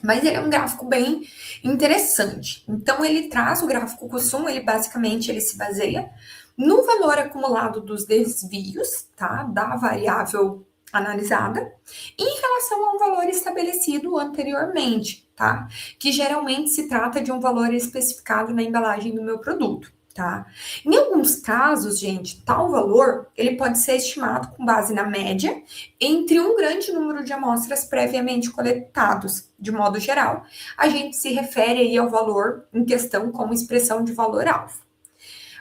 mas ele é um gráfico bem interessante. Então, ele traz o gráfico COSUM, ele basicamente ele se baseia no valor acumulado dos desvios, tá, da variável analisada, em relação a um valor estabelecido anteriormente, tá? Que geralmente se trata de um valor especificado na embalagem do meu produto, tá? Em alguns casos, gente, tal valor, ele pode ser estimado com base na média entre um grande número de amostras previamente coletados, de modo geral. A gente se refere aí ao valor em questão como expressão de valor-alvo.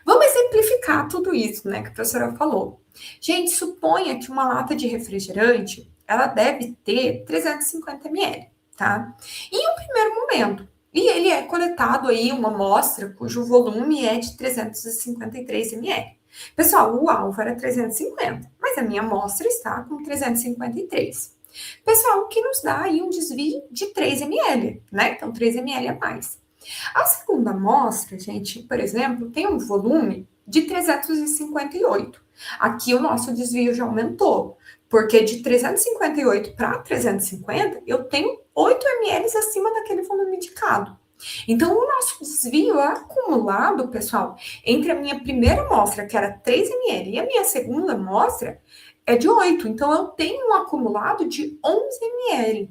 Vamos exemplificar tudo isso, né, que a professora falou. Gente, suponha que uma lata de refrigerante, ela deve ter 350 ml, tá? Em um primeiro momento, E ele é coletado aí uma amostra cujo volume é de 353 ml. Pessoal, o alvo era 350, mas a minha amostra está com 353. Pessoal, o que nos dá aí um desvio de 3 ml, né? Então, 3 ml a mais. A segunda amostra, gente, por exemplo, tem um volume de 358. Aqui o nosso desvio já aumentou, porque de 358 para 350, eu tenho 8 ml acima daquele volume indicado. Então, o nosso desvio acumulado, pessoal, entre a minha primeira amostra, que era 3 ml, e a minha segunda amostra, é de 8. Então, eu tenho um acumulado de 11 ml,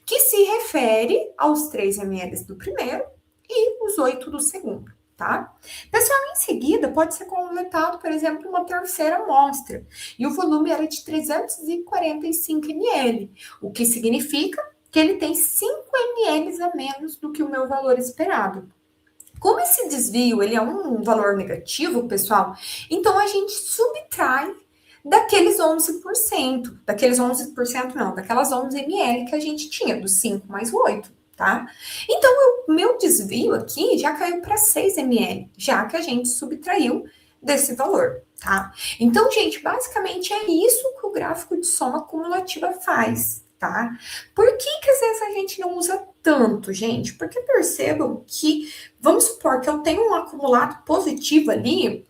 que se refere aos 3 ml do primeiro e os 8 do segundo, tá? Pessoal, em seguida, pode ser coletado, por exemplo, uma terceira amostra, e o volume era de 345 ml, o que significa que ele tem 5 ml a menos do que o meu valor esperado. Como esse desvio ele é um valor negativo, pessoal, então a gente subtrai daqueles 11%, daquelas 11 ml que a gente tinha, dos 5 mais o 8, tá? Então, o meu desvio aqui já caiu para 6 ml, já que a gente subtraiu desse valor, tá? Então, gente, basicamente é isso que o gráfico de soma cumulativa faz, tá? Por que às vezes a gente não usa tanto, gente? Porque percebam que, vamos supor que eu tenho um acumulado positivo ali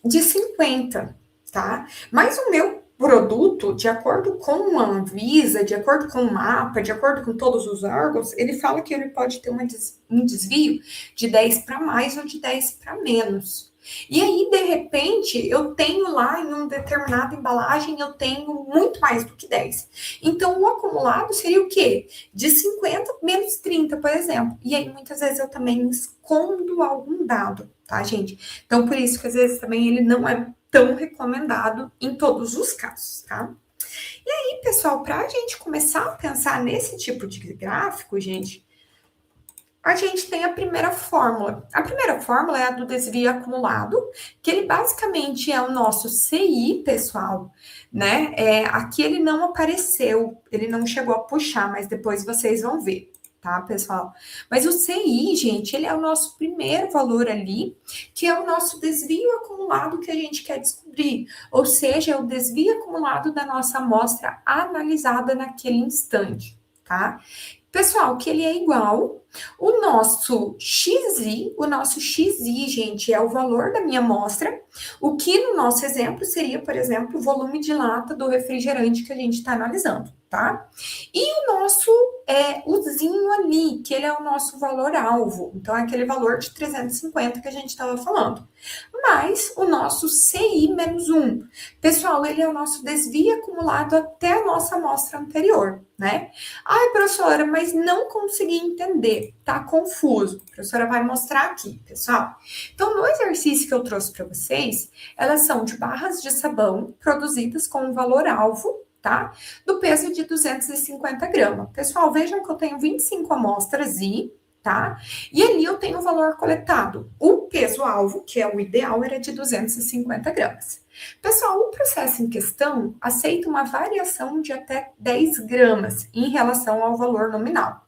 de 50, tá? Mas o meu produto, de acordo com a Anvisa, de acordo com o mapa, de acordo com todos os órgãos, ele fala que ele pode ter um desvio de 10 para mais ou de 10 para menos. E aí, de repente, eu tenho lá em uma determinada embalagem, eu tenho muito mais do que 10. Então, o acumulado seria o quê? De 50 menos 30, por exemplo. E aí, muitas vezes, eu também escondo algum dado, tá, gente? Então, por isso que, às vezes, também ele não é tão recomendado em todos os casos, tá? E aí, pessoal, para a gente começar a pensar nesse tipo de gráfico, gente, a gente tem a primeira fórmula. A primeira fórmula é a do desvio acumulado, que ele basicamente é o nosso CI, pessoal, né? Aqui ele não apareceu, ele não chegou a puxar, mas depois vocês vão ver, tá, pessoal? Mas o CI, gente, ele é o nosso primeiro valor ali, que é o nosso desvio acumulado que a gente quer descobrir, ou seja, é o desvio acumulado da nossa amostra analisada naquele instante, tá? Pessoal, que ele é igual, o nosso XI, gente, é o valor da minha amostra, o que no nosso exemplo seria, por exemplo, o volume de lata do refrigerante que a gente está analisando, tá? E o nosso Uzinho ali, que ele é o nosso valor-alvo, então é aquele valor de 350 que a gente estava falando. Mais o nosso CI menos 1. Pessoal, ele é o nosso desvio acumulado até a nossa amostra anterior, né? Ai, professora, mas não consegui entender, tá confuso. A professora vai mostrar aqui, pessoal. Então, no exercício que eu trouxe para vocês, elas são de barras de sabão produzidas com um valor-alvo, tá? Do peso de 250 gramas. Pessoal, vejam que eu tenho 25 amostras tá? E ali eu tenho o valor coletado. O peso-alvo, que é o ideal, era de 250 gramas. Pessoal, o processo em questão aceita uma variação de até 10 gramas em relação ao valor nominal.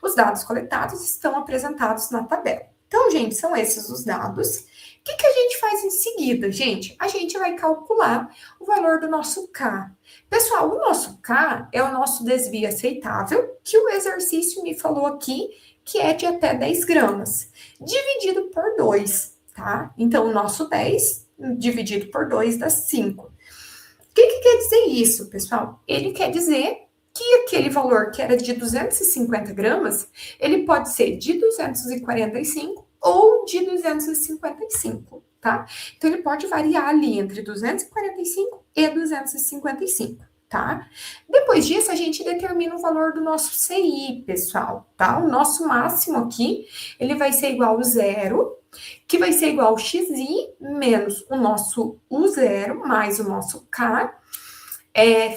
Os dados coletados estão apresentados na tabela. Então, gente, são esses os dados. O que a gente faz em seguida, gente? A gente vai calcular o valor do nosso K. Pessoal, o nosso K é o nosso desvio aceitável, que o exercício me falou aqui, que é de até 10 gramas, dividido por 2, tá? Então, o nosso 10 dividido por 2 dá 5. O que quer dizer isso, pessoal? Ele quer dizer que aquele valor que era de 250 gramas, ele pode ser de 245 ou de 255, tá? Então, ele pode variar ali entre 245 e 255, tá? Depois disso, a gente determina o valor do nosso CI, pessoal, tá? O nosso máximo aqui, ele vai ser igual a 0, que vai ser igual ao XI menos o nosso U0 mais o nosso K,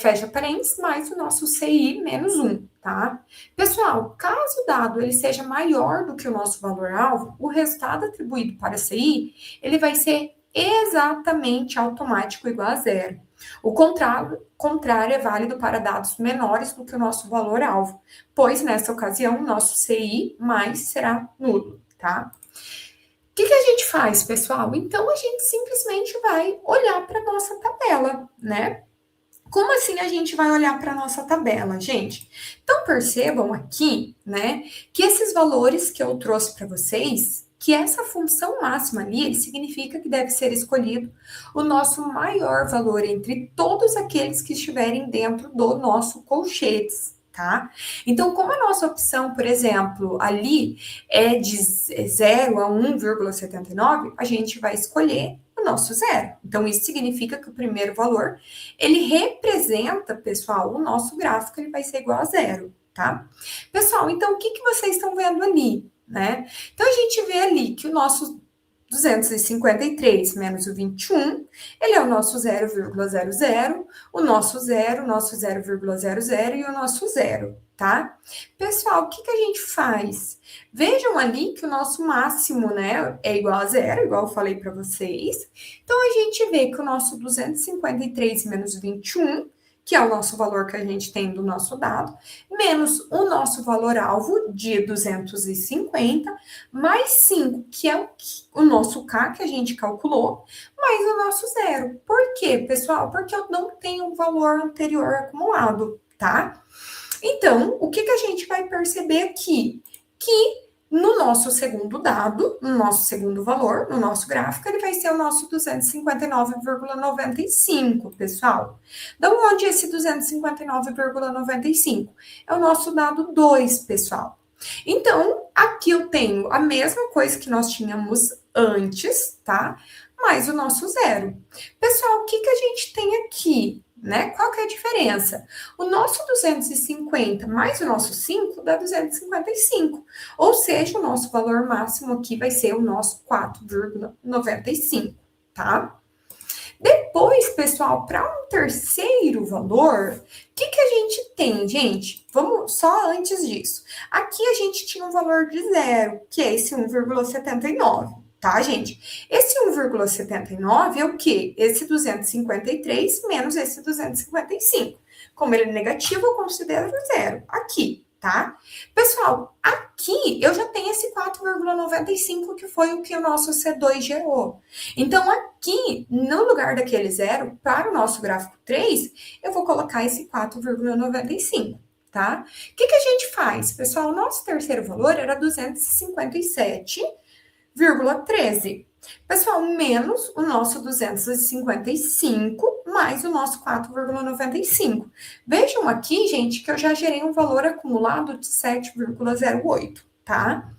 fecha parênteses, mais o nosso CI menos 1, tá? Pessoal, caso o dado ele seja maior do que o nosso valor-alvo, o resultado atribuído para CI, ele vai ser exatamente automático igual a 0. O contrário é válido para dados menores do que o nosso valor-alvo, pois nessa ocasião o nosso CI mais será nulo, tá? O que a gente faz, pessoal? Então, a gente simplesmente vai olhar para a nossa tabela, né? Como assim a gente vai olhar para a nossa tabela, gente? Então, percebam aqui, né, que esses valores que eu trouxe para vocês, que essa função máxima ali, ele significa que deve ser escolhido o nosso maior valor entre todos aqueles que estiverem dentro do nosso colchetes, tá? Então, como a nossa opção, por exemplo, ali é de 0 a 1,79, a gente vai escolher o nosso zero. Então, isso significa que o primeiro valor, ele representa, pessoal, o nosso gráfico, ele vai ser igual a zero, tá? Pessoal, então, o que vocês estão vendo ali, né? Então, a gente vê ali que o nosso 253 menos o 21, ele é o nosso 0,00, o nosso 0,00 e o nosso zero, tá? Pessoal, o que a gente faz? Vejam ali que o nosso máximo, né, é igual a zero, igual eu falei para vocês. Então, a gente vê que o nosso 253 menos 21, que é o nosso valor que a gente tem do nosso dado, menos o nosso valor-alvo de 250, mais 5, que é o nosso K que a gente calculou, mais o nosso zero. Por quê, pessoal? Porque eu não tenho um valor anterior acumulado, tá? Então, o que a gente vai perceber aqui? Que no nosso segundo dado, no nosso segundo valor, no nosso gráfico, ele vai ser o nosso 259,95, pessoal. Da onde esse 259,95? É o nosso dado 2, pessoal. Então, aqui eu tenho a mesma coisa que nós tínhamos antes, tá? Mais o nosso zero. Pessoal, o que a gente tem aqui? Né? Qual que é a diferença? O nosso 250 mais o nosso 5 dá 255. Ou seja, o nosso valor máximo aqui vai ser o nosso 4,95, tá? Depois, pessoal, para um terceiro valor, o que a gente tem, gente? Vamos só antes disso. Aqui a gente tinha um valor de zero, que é esse 1,79. Tá, gente? Esse 1,79 é o quê? Esse 253 menos esse 255. Como ele é negativo, eu considero zero aqui, tá? Pessoal, aqui eu já tenho esse 4,95 que foi o que o nosso C2 gerou. Então, aqui, no lugar daquele zero, para o nosso gráfico 3, eu vou colocar esse 4,95. Tá? O que a gente faz? Pessoal, o nosso terceiro valor era 257,13. Pessoal, menos o nosso 255 mais o nosso 4,95. Vejam aqui, gente, que eu já gerei um valor acumulado de 7,08, tá?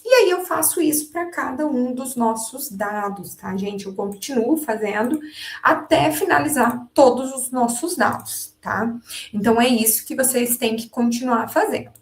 E aí eu faço isso para cada um dos nossos dados, tá, gente? Eu continuo fazendo até finalizar todos os nossos dados, tá? Então é isso que vocês têm que continuar fazendo.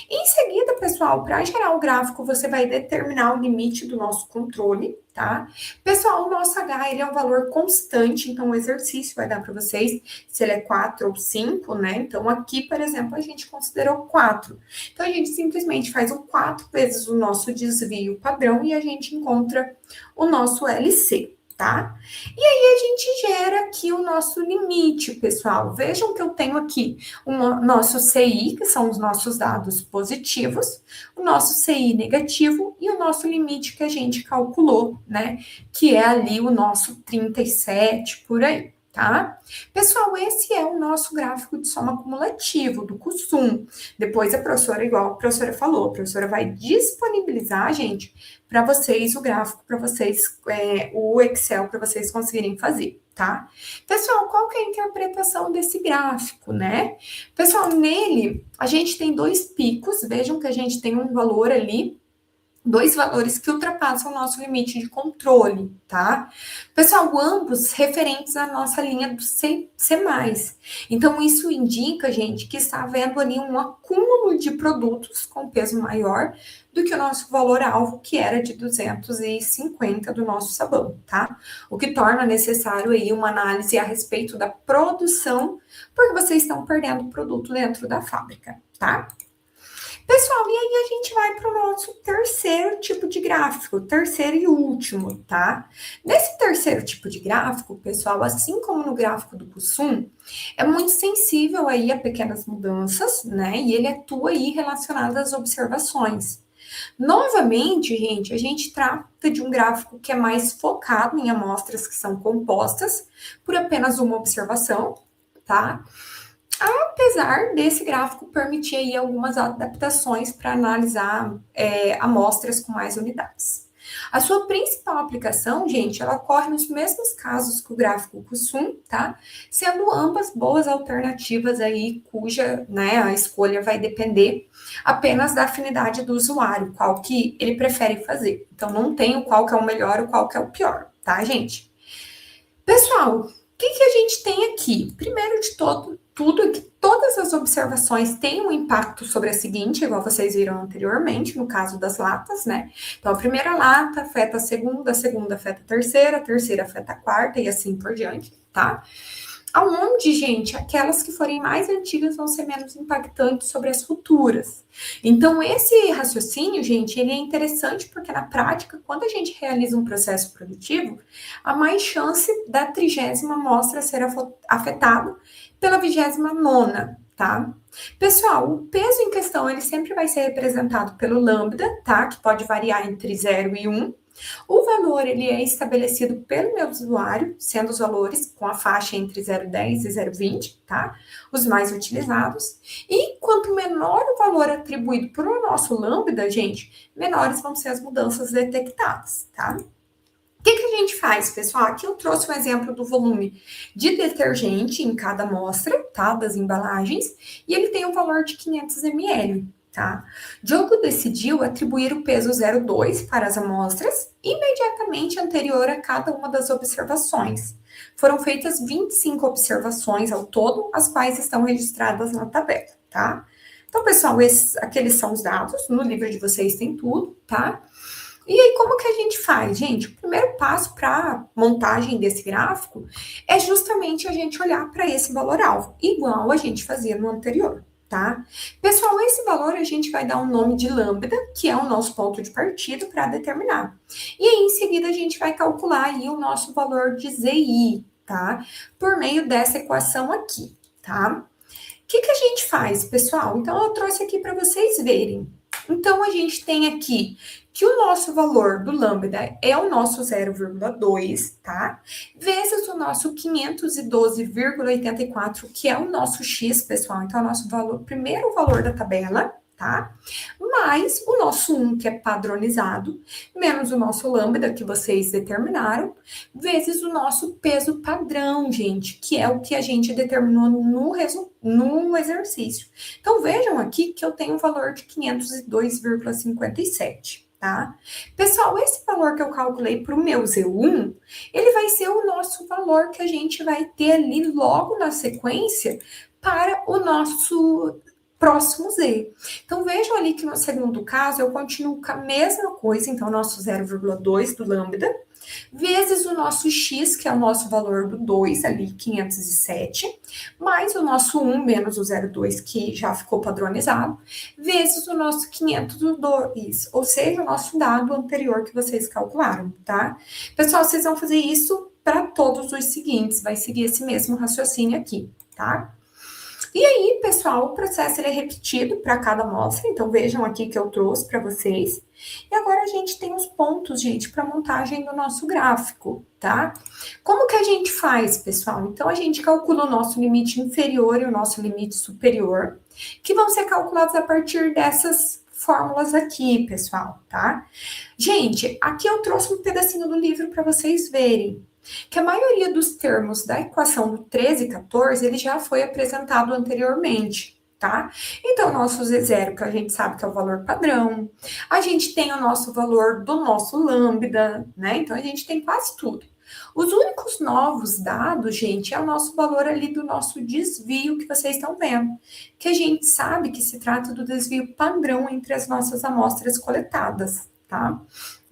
Em seguida, pessoal, para gerar o gráfico, você vai determinar o limite do nosso controle, tá? Pessoal, o nosso H, ele é um valor constante, então o exercício vai dar para vocês se ele é 4 ou 5, né? Então, aqui, por exemplo, a gente considerou 4. Então, a gente simplesmente faz o 4 vezes o nosso desvio padrão e a gente encontra o nosso LC, tá? E aí, a gente gera aqui o nosso limite, pessoal. Vejam que eu tenho aqui o nosso CI, que são os nossos dados positivos, o nosso CI negativo e o nosso limite que a gente calculou, né? Que é ali o nosso 37, por aí, tá? Pessoal, esse é o nosso gráfico de soma acumulativo do CUSUM. Depois a professora, igual a professora falou, a professora vai disponibilizar, gente, para vocês o gráfico, para vocês, o Excel, para vocês conseguirem fazer, tá? Pessoal, qual que é a interpretação desse gráfico, né? Pessoal, nele, a gente tem dois picos, vejam que a gente tem um valor ali, dois valores que ultrapassam o nosso limite de controle, tá? Pessoal, ambos referentes à nossa linha do C+. Então, isso indica, gente, que está havendo ali um acúmulo de produtos com peso maior do que o nosso valor-alvo, que era de 250 do nosso sabão, tá? O que torna necessário aí uma análise a respeito da produção, porque vocês estão perdendo produto dentro da fábrica, tá? Pessoal, e aí a gente vai para o nosso terceiro tipo de gráfico, terceiro e último, tá? Nesse terceiro tipo de gráfico, pessoal, assim como no gráfico do Poisson, é muito sensível aí a pequenas mudanças, né? E ele atua aí relacionado às observações. Novamente, gente, a gente trata de um gráfico que é mais focado em amostras que são compostas por apenas uma observação, tá? Apesar desse gráfico permitir aí algumas adaptações para analisar amostras com mais unidades. A sua principal aplicação, gente, ela ocorre nos mesmos casos que o gráfico Poisson, tá? Sendo ambas boas alternativas aí, cuja, né, a escolha vai depender apenas da afinidade do usuário, qual que ele prefere fazer. Então, não tem o qual que é o melhor e qual que é o pior, tá, gente? Pessoal, o que a gente tem aqui? Primeiro de tudo é que todas as observações têm um impacto sobre a seguinte, igual vocês viram anteriormente, no caso das latas, né? Então, a primeira lata afeta a segunda afeta a terceira afeta a quarta e assim por diante, tá? Aonde, gente, aquelas que forem mais antigas vão ser menos impactantes sobre as futuras. Então, esse raciocínio, gente, ele é interessante porque na prática, quando a gente realiza um processo produtivo, há mais chance da 30ª amostra ser afetada pela 29ª, tá? Pessoal, o peso em questão, ele sempre vai ser representado pelo lambda, tá? Que pode variar entre 0 e 1. O valor, ele é estabelecido pelo meu usuário, sendo os valores com a faixa entre 0,10 e 0,20, tá? Os mais utilizados. E quanto menor o valor atribuído para o nosso lambda, gente, menores vão ser as mudanças detectadas, tá? O que a gente faz, pessoal? Aqui eu trouxe um exemplo do volume de detergente em cada amostra, tá? Das embalagens, e ele tem um valor de 500 ml. Tá? Diogo decidiu atribuir o peso 0,2 para as amostras imediatamente anterior a cada uma das observações. Foram feitas 25 observações ao todo, as quais estão registradas na tabela, tá? Então, pessoal, aqueles são os dados, no livro de vocês tem tudo, tá? E aí, como que a gente faz, gente? O primeiro passo para montagem desse gráfico é justamente a gente olhar para esse valor-alvo, igual a gente fazia no anterior. Tá? Pessoal, esse valor a gente vai dar um nome de lambda, que é o nosso ponto de partida para determinar. E aí, em seguida, a gente vai calcular aí o nosso valor de ZI, tá? Por meio dessa equação aqui, tá? O que a gente faz, pessoal? Então, eu trouxe aqui para vocês verem. Então, a gente tem aqui que o nosso valor do lambda é o nosso 0,2, tá? Vezes o nosso 512,84, que é o nosso x, pessoal. Então, é o nosso valor, primeiro valor da tabela, tá? Mais o nosso 1, que é padronizado, menos o nosso lambda, que vocês determinaram, vezes o nosso peso padrão, gente, que é o que a gente determinou no exercício. Então, vejam aqui que eu tenho um valor de 502,57. Tá? Pessoal, esse valor que eu calculei para o meu Z1, ele vai ser o nosso valor que a gente vai ter ali logo na sequência para o nosso próximo Z. Então, vejam ali que no segundo caso, eu continuo com a mesma coisa, então, o nosso 0,2 do lambda, vezes o nosso x, que é o nosso valor do 2, ali, 507, mais o nosso 1 menos o 0,2, que já ficou padronizado, vezes o nosso 502, ou seja, o nosso dado anterior que vocês calcularam, tá? Pessoal, vocês vão fazer isso para todos os seguintes, vai seguir esse mesmo raciocínio aqui, tá? E aí, pessoal, o processo ele é repetido para cada amostra, então vejam aqui que eu trouxe para vocês. E agora a gente tem os pontos, gente, para montagem do nosso gráfico, tá? Como que a gente faz, pessoal? Então, a gente calcula o nosso limite inferior e o nosso limite superior, que vão ser calculados a partir dessas fórmulas aqui, pessoal, tá? Gente, aqui eu trouxe um pedacinho do livro para vocês verem, que a maioria dos termos da equação do 13 e 14, ele já foi apresentado anteriormente, tá? Então, nosso Z0, que a gente sabe que é o valor padrão, a gente tem o nosso valor do nosso lambda, né? Então, a gente tem quase tudo. Os únicos novos dados, gente, é o nosso valor ali do nosso desvio que vocês estão vendo, que a gente sabe que se trata do desvio padrão entre as nossas amostras coletadas, tá?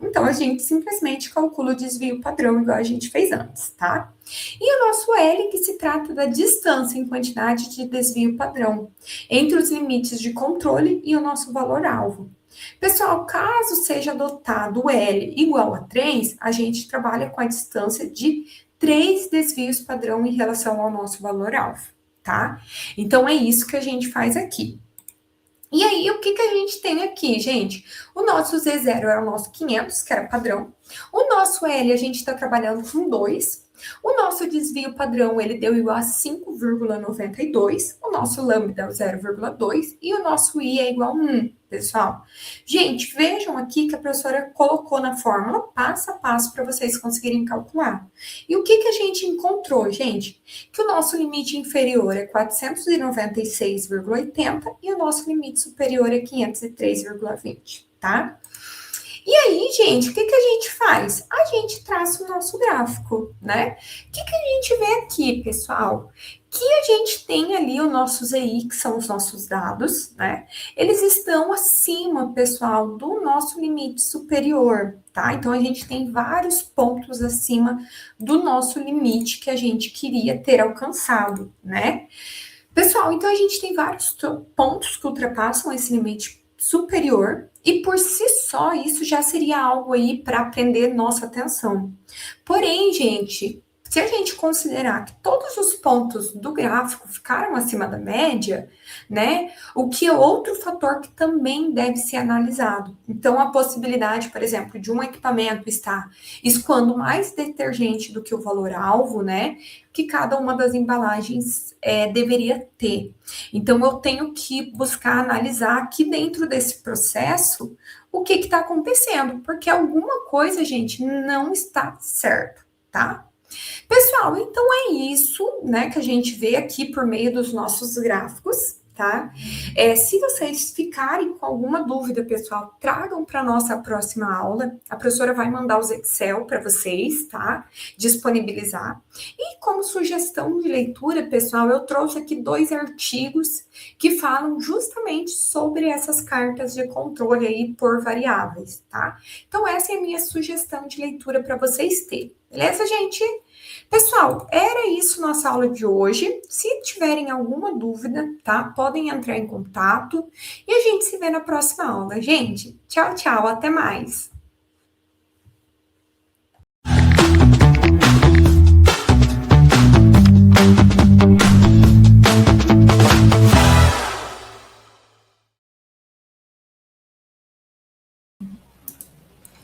Então, a gente simplesmente calcula o desvio padrão, igual a gente fez antes, tá? E o nosso L, que se trata da distância em quantidade de desvio padrão entre os limites de controle e o nosso valor-alvo. Pessoal, caso seja adotado o L igual a 3, a gente trabalha com a distância de 3 desvios padrão em relação ao nosso valor-alvo, tá? Então, é isso que a gente faz aqui. E aí, o que a gente tem aqui, gente? O nosso Z0 é o nosso 500, que era padrão. O nosso L, a gente está trabalhando com 2. O nosso desvio padrão, ele deu igual a 5,92. O nosso lambda é o 0,2. E o nosso I é igual a 1, pessoal. Gente, vejam aqui que a professora colocou na fórmula passo a passo para vocês conseguirem calcular. E o que a gente encontrou, gente? Que o nosso limite inferior é 496,80 e o nosso limite superior é 503,20, tá? E aí, gente, o que a gente faz? A gente traça o nosso gráfico, né? O que a gente vê aqui, pessoal? Que a gente tem ali o nosso ZI, que são os nossos dados, né? Eles estão acima, pessoal, do nosso limite superior, tá? Então, a gente tem vários pontos acima do nosso limite que a gente queria ter alcançado, né? Pessoal, então a gente tem vários pontos que ultrapassam esse limite superior e por si só isso já seria algo aí para prender nossa atenção. Porém, gente, se a gente considerar que todos os pontos do gráfico ficaram acima da média, né, o que é outro fator que também deve ser analisado. Então, a possibilidade, por exemplo, de um equipamento estar escoando mais detergente do que o valor-alvo, né, que cada uma das embalagens deveria ter. Então, eu tenho que buscar analisar aqui dentro desse processo o que está acontecendo, porque alguma coisa, gente, não está certo, tá? Pessoal, então é isso, né, que a gente vê aqui por meio dos nossos gráficos, tá? Se vocês ficarem com alguma dúvida, pessoal, tragam para nossa próxima aula. A professora vai mandar os Excel para vocês, tá? Disponibilizar. E como sugestão de leitura, pessoal, eu trouxe aqui 2 artigos que falam justamente sobre essas cartas de controle aí por variáveis, tá? Então, essa é a minha sugestão de leitura para vocês terem. Beleza, gente? Pessoal, era isso nossa aula de hoje. Se tiverem alguma dúvida, tá? Podem entrar em contato e a gente se vê na próxima aula. Gente, tchau, tchau, até mais!